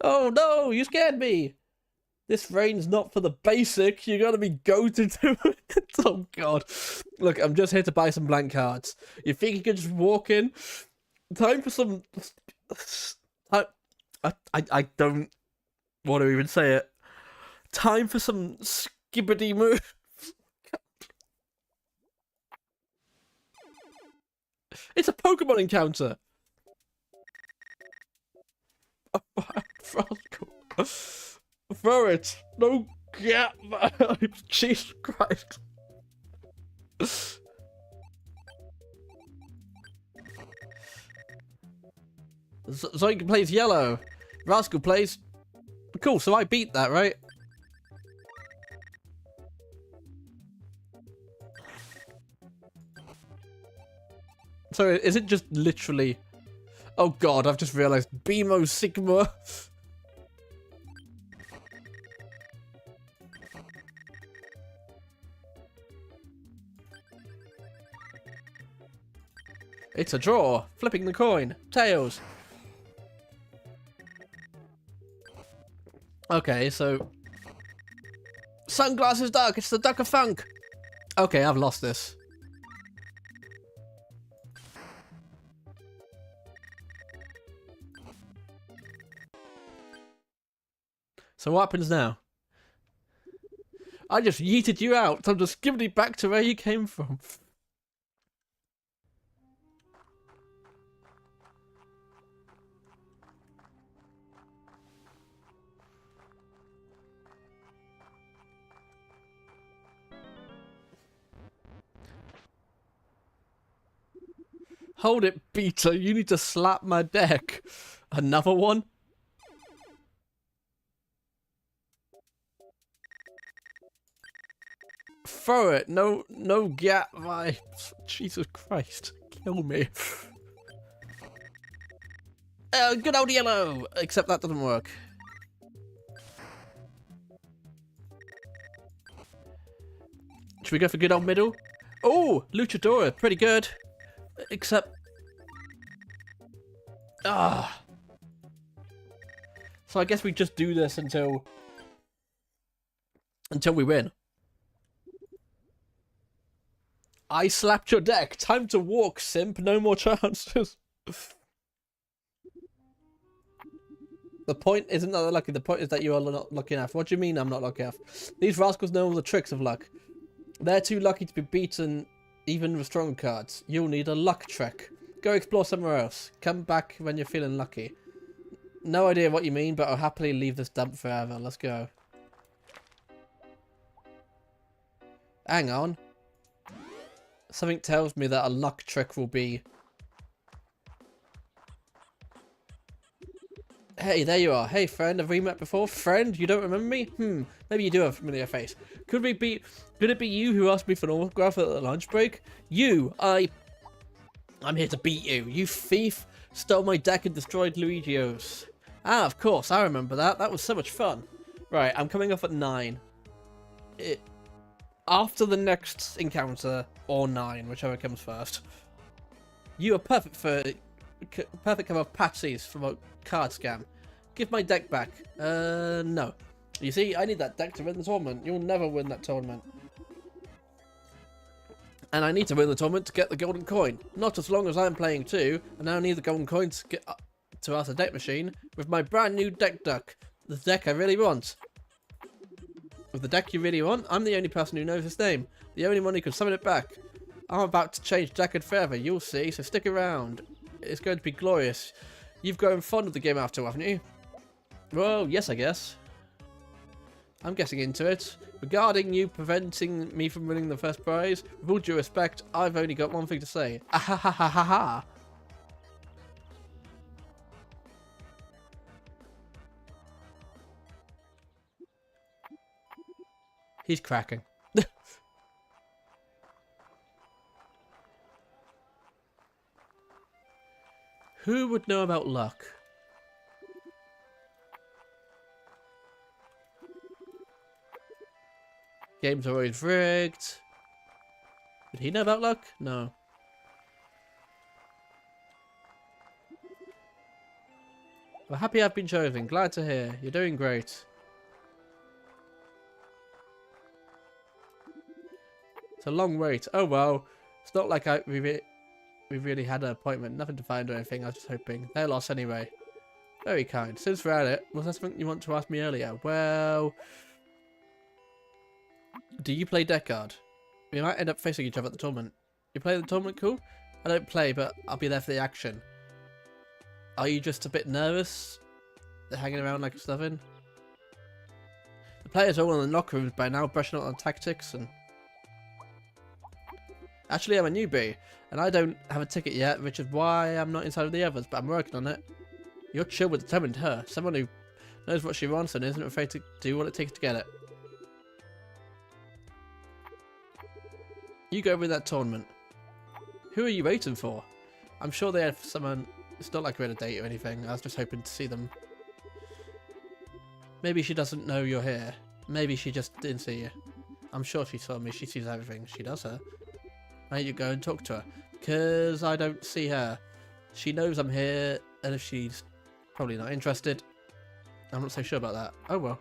Oh no, you scared me! This rain's not for the basic, you gotta be goated to it. Oh god. Look, I'm just here to buy some blank cards. You think you could just walk in? Time for some... I don't want to even say it. Time for some skill skibbity move. It's a Pokemon encounter. A Frosco. Throw it. No gap. Jesus Christ. Zoink plays yellow. Rascal plays... Cool, so I beat that, right? So is it just literally... Oh god, I've just realised. Beamo Sigma. It's a draw. Flipping the coin. Tails. Okay, so... Sunglasses Duck. It's the Duck of Funk. Okay, I've lost this. So what happens now? I just yeeted you out. So I'm just giving it back to where you came from. Hold it, Peter. You need to slap my deck. Another one? Throw it. No gap vibes. Jesus Christ. Kill me. Good old yellow. Except that doesn't work. Should we go for good old middle? Oh, Luchadora. Pretty good. Except... Ah. So I guess we just do this until we win. I slapped your deck. Time to walk, simp. No more chances. The point isn't that they're lucky. The point is that you are not lucky enough. What do you mean I'm not lucky enough? These rascals know all the tricks of luck. They're too lucky to be beaten even with strong cards. You'll need a luck trick. Go explore somewhere else. Come back when you're feeling lucky. No idea what you mean, but I'll happily leave this dump forever. Let's go. Hang on. Something tells me that a luck trick will be... Hey, there you are. Hey, friend, have we met before? Friend, you don't remember me? Maybe you do have a familiar face. Could it be you who asked me for an autograph at the lunch break? You, I'm here to beat you. You thief! Stole my deck and destroyed Luigio's. Ah, of course, I remember that. That was so much fun. Right, I'm coming off at 9. After the next encounter, or 9, whichever comes first. You are perfect for... Perfect cover of Patsies from a card scam. Give my deck back. No. You see, I need that deck to win the tournament. You'll never win that tournament. And I need to win the tournament to get the golden coin. Not as long as I'm playing too, and I need the golden coin to get to ask a deck machine with my brand new deck duck. The deck I really want. With the deck you really want, I'm the only person who knows its name. The only one who can summon it back. I'm about to change Deckard forever, you'll see, so stick around. It's going to be glorious. You've grown fond of the game after, haven't you? Well, yes, I guess. I'm getting into it. Regarding you preventing me from winning the first prize, with all due respect, I've only got one thing to say. Ah ha ha ha ha ha! He's cracking. Who would know about luck? Games are always rigged. Did he know about luck? No. Well, happy I've been chosen. Glad to hear. You're doing great. It's a long wait. Oh well. It's not like we really had an appointment. Nothing to find or anything. I was just hoping. They're lost anyway. Very kind. Since we're at it, was there something you want to ask me earlier? Well... Do you play deck guard? We might end up facing each other at the tournament. You play the tournament, cool? I don't play, but I'll be there for the action. Are you just a bit nervous? They're hanging around like stuffing? The players are all in the locker rooms by now, brushing up on tactics and... Actually, I'm a newbie, and I don't have a ticket yet, which is why I'm not inside of the others, but I'm working on it. You're chill but determined, her. Someone who knows what she wants and isn't afraid to do what it takes to get it. You go win that tournament. Who are you waiting for? I'm sure they have someone... It's not like we're on a date or anything. I was just hoping to see them. Maybe she doesn't know you're here. Maybe she just didn't see you. I'm sure she saw me. She sees everything. She does her. Why don't you go and talk to her? Because I don't see her. She knows I'm here, and if she's probably not interested, I'm not so sure about that. Oh well.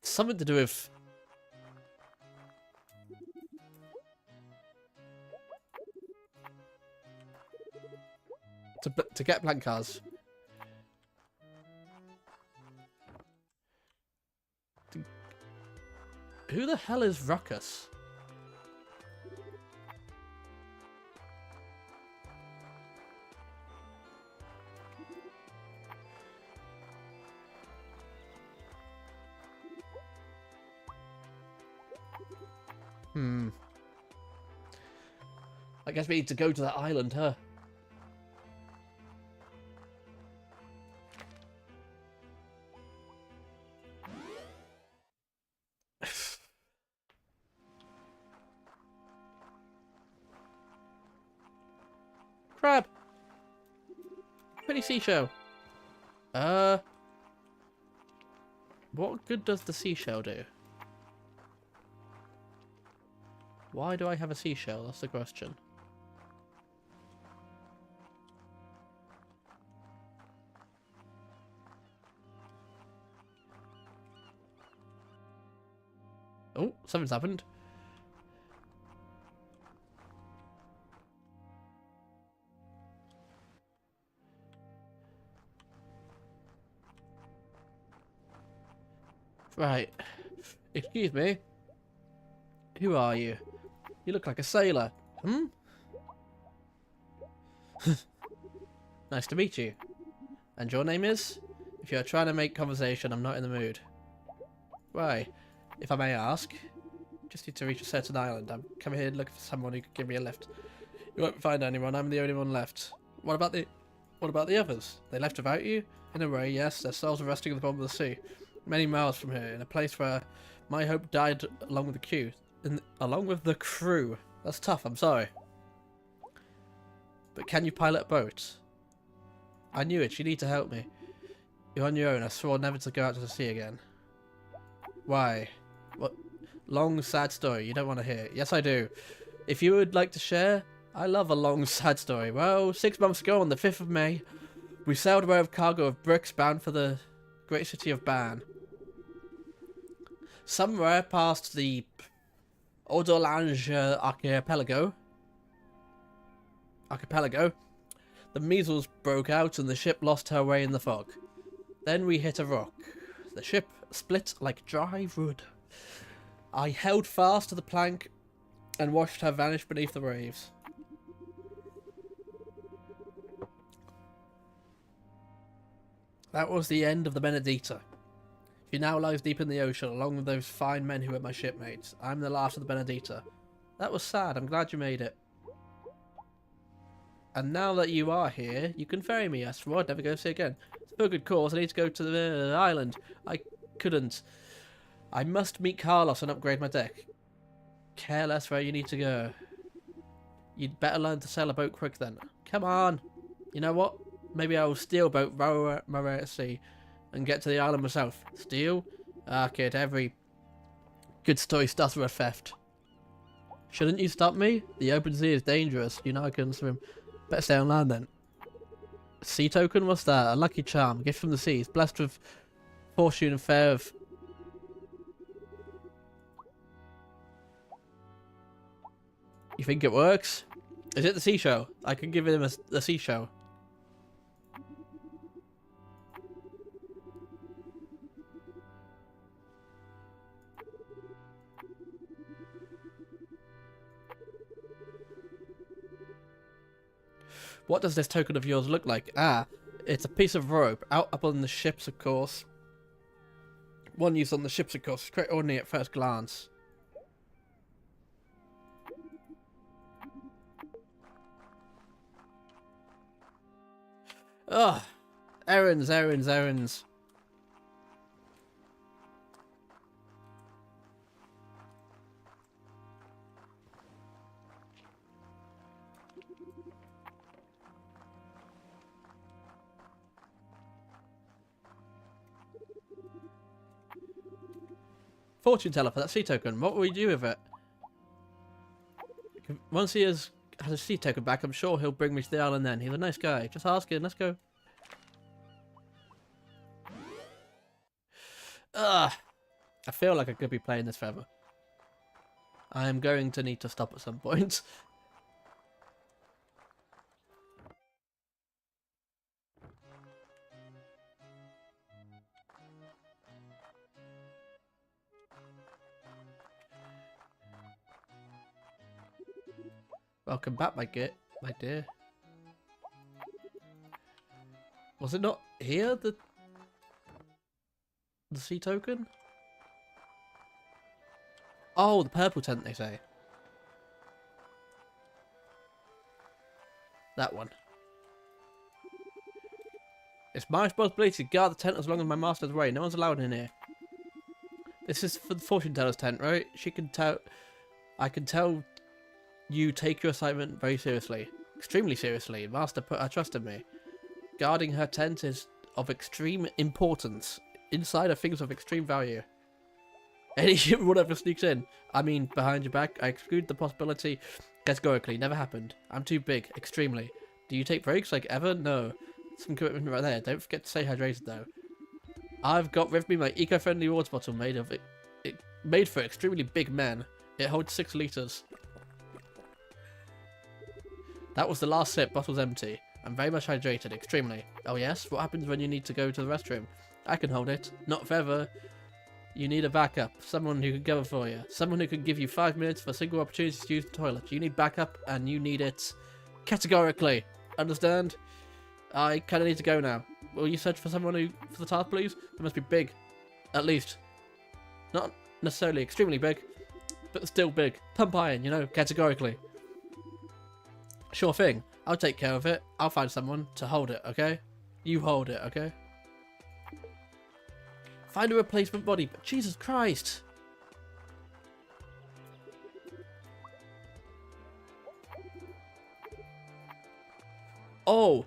Something to do with... To get blank cards. Who the hell is Ruckus? I guess we need to go to that island, huh? Crab! Pretty seashell. What good does the seashell do? Why do I have a seashell? That's the question. Oh, something's happened. Right. Excuse me. Who are you? You look like a sailor. Hmm? Nice to meet you. And your name is? If you're trying to make conversation, I'm not in the mood. Why? If I may ask. Just need to reach a certain island. I'm coming here looking for someone who could give me a lift. You won't find anyone. I'm the only one left. What about the others? They left without you? In a way, yes. Their souls are resting at the bottom of the sea. Many miles from here, in a place where my hope died along with the crew. That's tough, I'm sorry. But can you pilot a boat? I knew it, you need to help me. You're on your own, I swore never to go out to the sea again. Why? What? Long, sad story, you don't want to hear. Yes, I do. If you would like to share, I love a long, sad story. Well, 6 months ago, on the 5th of May, we sailed away with cargo of bricks bound for the great city of Ban. Somewhere past the Ordolange archipelago, the measles broke out and the ship lost her way in the fog. Then we hit a rock. The ship split like dry wood. I held fast to the plank and watched her vanish beneath the waves. That was the end of the Benedita. She now lies deep in the ocean, along with those fine men who were my shipmates. I'm the last of the Benedita. That was sad. I'm glad you made it. And now that you are here, you can ferry me. I swore I'd never go see again. It's for a good cause. I need to go to the island. I couldn't. I must meet Carlos and upgrade my deck. Care less where you need to go. You'd better learn to sail a boat quick then. Come on. You know what? Maybe I will steal a boat, row at sea, and get to the island myself. Steal? Ah, kid, every good story starts with a theft. Shouldn't you stop me? The open sea is dangerous. You know I couldn't swim. Better stay on land then. Sea token? What's that? A lucky charm. Gift from the seas. Blessed with fortune and fair of... You think it works? Is it the sea show? I can give him the sea show. What does this token of yours look like? Ah, it's a piece of rope out up on the ships, of course. One used on the ships, of course. It's quite ordinary at first glance. Ugh. Errands, errands, errands. Fortune teller for that sea token. What will we do with it? Once he has a sea token back, I'm sure he'll bring me to the island then. He's a nice guy. Just ask him. Let's go. Ugh. I feel like I could be playing this forever. I am going to need to stop at some point. Welcome back, my dear. Was it not here, the sea token? Oh, the purple tent, they say. That one. It's my responsibility to guard the tent as long as my master's away. No one's allowed in here. This is for the fortune teller's tent, right? She can tell... I can tell you take your assignment very seriously. Extremely seriously. Master put her trust in me. Guarding her tent is of extreme importance. Inside are things of extreme value. Any whatever sneaks in, I mean behind your back, I exclude the possibility categorically. Never happened. I'm too big. Extremely. Do you take breaks like ever? No. Some commitment right there. Don't forget to stay hydrated though. I've got with me my eco-friendly water bottle made for extremely big men. It holds 6 litres. That was the last sip. Bottle's empty. I'm very much hydrated. Extremely. Oh yes? What happens when you need to go to the restroom? I can hold it. Not forever. You need a backup. Someone who can cover for you. Someone who can give you 5 minutes for a single opportunity to use the toilet. You need backup and you need it categorically. Understand? I kind of need to go now. Will you search for someone for the task, please? They must be big. At least. Not necessarily extremely big, but still big. Pump iron, you know, categorically. Sure thing. I'll take care of it. I'll find someone to hold it, okay? You hold it, okay? Find a replacement body, but Jesus Christ! Oh!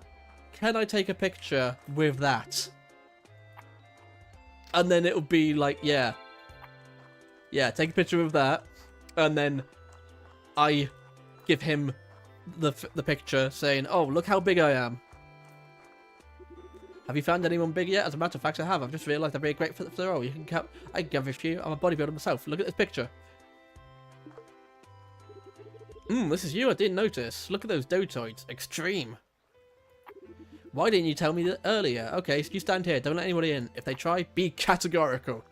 Can I take a picture with that? And then it'll be like, yeah. Yeah, take a picture of that. And then I give him the picture saying, oh, look how big I am. Have you found anyone big yet? As a matter of fact, I have. I've just realised I'd be a great fit for the role. I can give it to you. I'm a bodybuilder myself. Look at this picture. This is you. I didn't notice. Look at those dotoids. Extreme. Why didn't you tell me that earlier? Okay, so you stand here. Don't let anybody in. If they try, be categorical.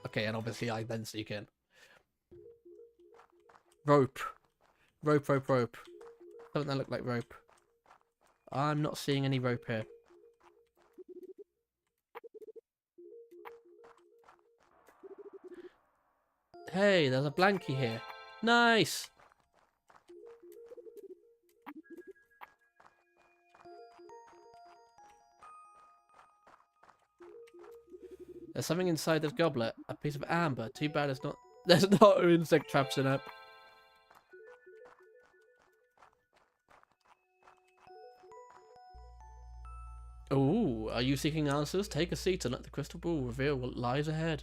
Okay, and obviously I then sneak in. Rope. Rope, rope, rope. Doesn't that look like rope? I'm not seeing any rope here. Hey, there's a blankie here. Nice! There's something inside this goblet. A piece of amber. Too bad it's not... There's no insect traps in it. Ooh, are you seeking answers? Take a seat and let the crystal ball reveal what lies ahead.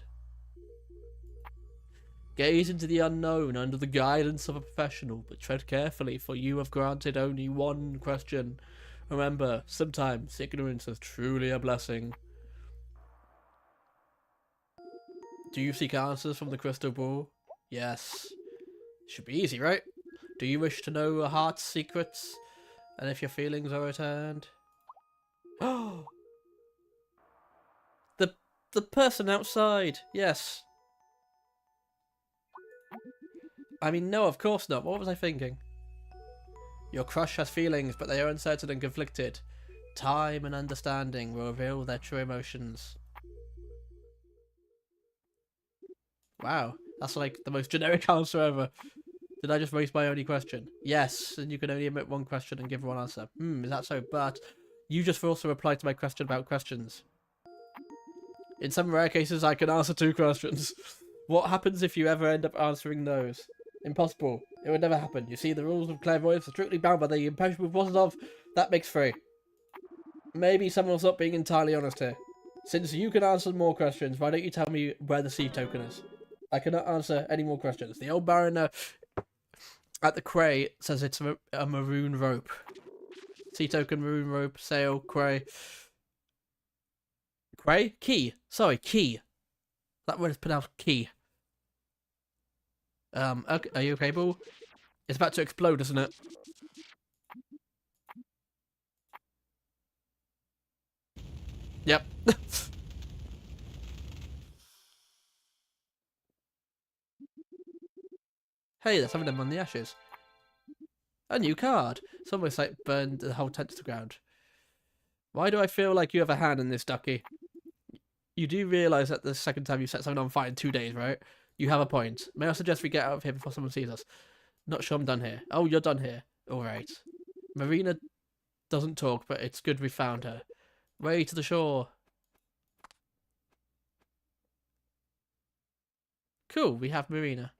Gaze into the unknown under the guidance of a professional, but tread carefully, for you have granted only one question. Remember, sometimes ignorance is truly a blessing. Do you seek answers from the crystal ball? Yes. Should be easy, right? Do you wish to know a heart's secrets? And if your feelings are returned? Oh! The person outside! Yes. I mean, no, of course not. What was I thinking? Your crush has feelings, but they are uncertain and conflicted. Time and understanding will reveal their true emotions. Wow, that's like the most generic answer ever. Did I just raise my only question? Yes, and you can only omit one question and give one answer. Is that so? But you just also replied to my question about questions. In some rare cases, I can answer 2 questions. What happens if you ever end up answering those? Impossible. It would never happen. You see, the rules of clairvoyance are strictly bound by the imperishable forces of... That makes 3. Maybe someone's not being entirely honest here. Since you can answer more questions, why don't you tell me where the sea token is? I cannot answer any more questions. The old mariner at the quay says it's a maroon rope. Sea token, maroon rope, sail, quay. Quay? Key. Sorry, key. That word is pronounced key. Okay, are you okay, Boo? It's about to explode, isn't it? Yep. Hey, there's something on the ashes. A new card. It's almost like burned the whole tent to the ground. Why do I feel like you have a hand in this, Ducky? You do realise that the second time you set something on fire in 2 days, right? You have a point. May I suggest we get out of here before someone sees us? Not sure I'm done here. Oh, you're done here. Alright. Marina doesn't talk, but it's good we found her. Way to the shore. Cool, we have Marina.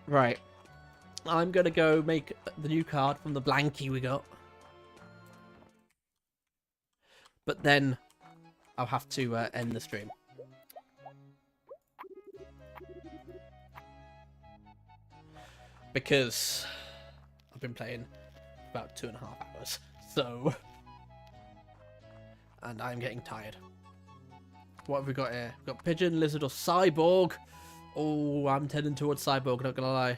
Right. I'm gonna go make the new card from the blankie we got. But then I'll have to end the stream. Because I've been playing about 2.5 hours. So... And I'm getting tired. What have we got here? We've got Pigeon, Lizard, or Cyborg. Oh, I'm tending towards Cyborg, not gonna lie.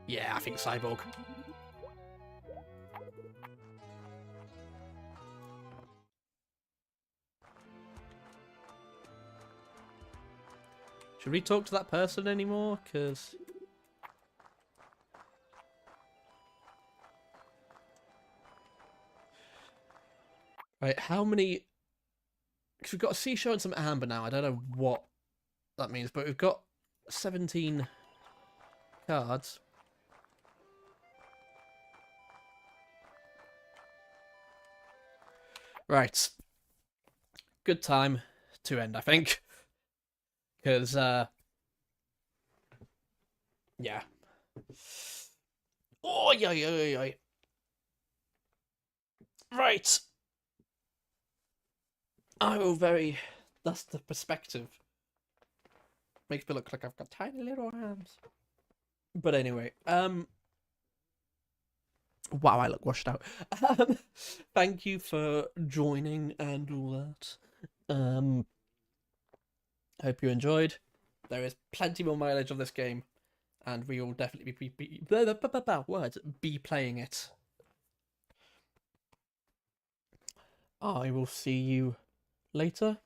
Yeah, I think Cyborg. Should we talk to that person anymore? Because... Right, how many... Because we've got a seashell and some amber now. I don't know what that means, but we've got 17 cards. Right. Good time to end, I think. Because, yeah. Oh, yeah. Right. I will that's the perspective. Makes me look like I've got tiny little hands. But anyway, wow, I look washed out. Thank you for joining and all that. Hope you enjoyed. There is plenty more mileage of this game, and we will definitely be playing it. I will see you later.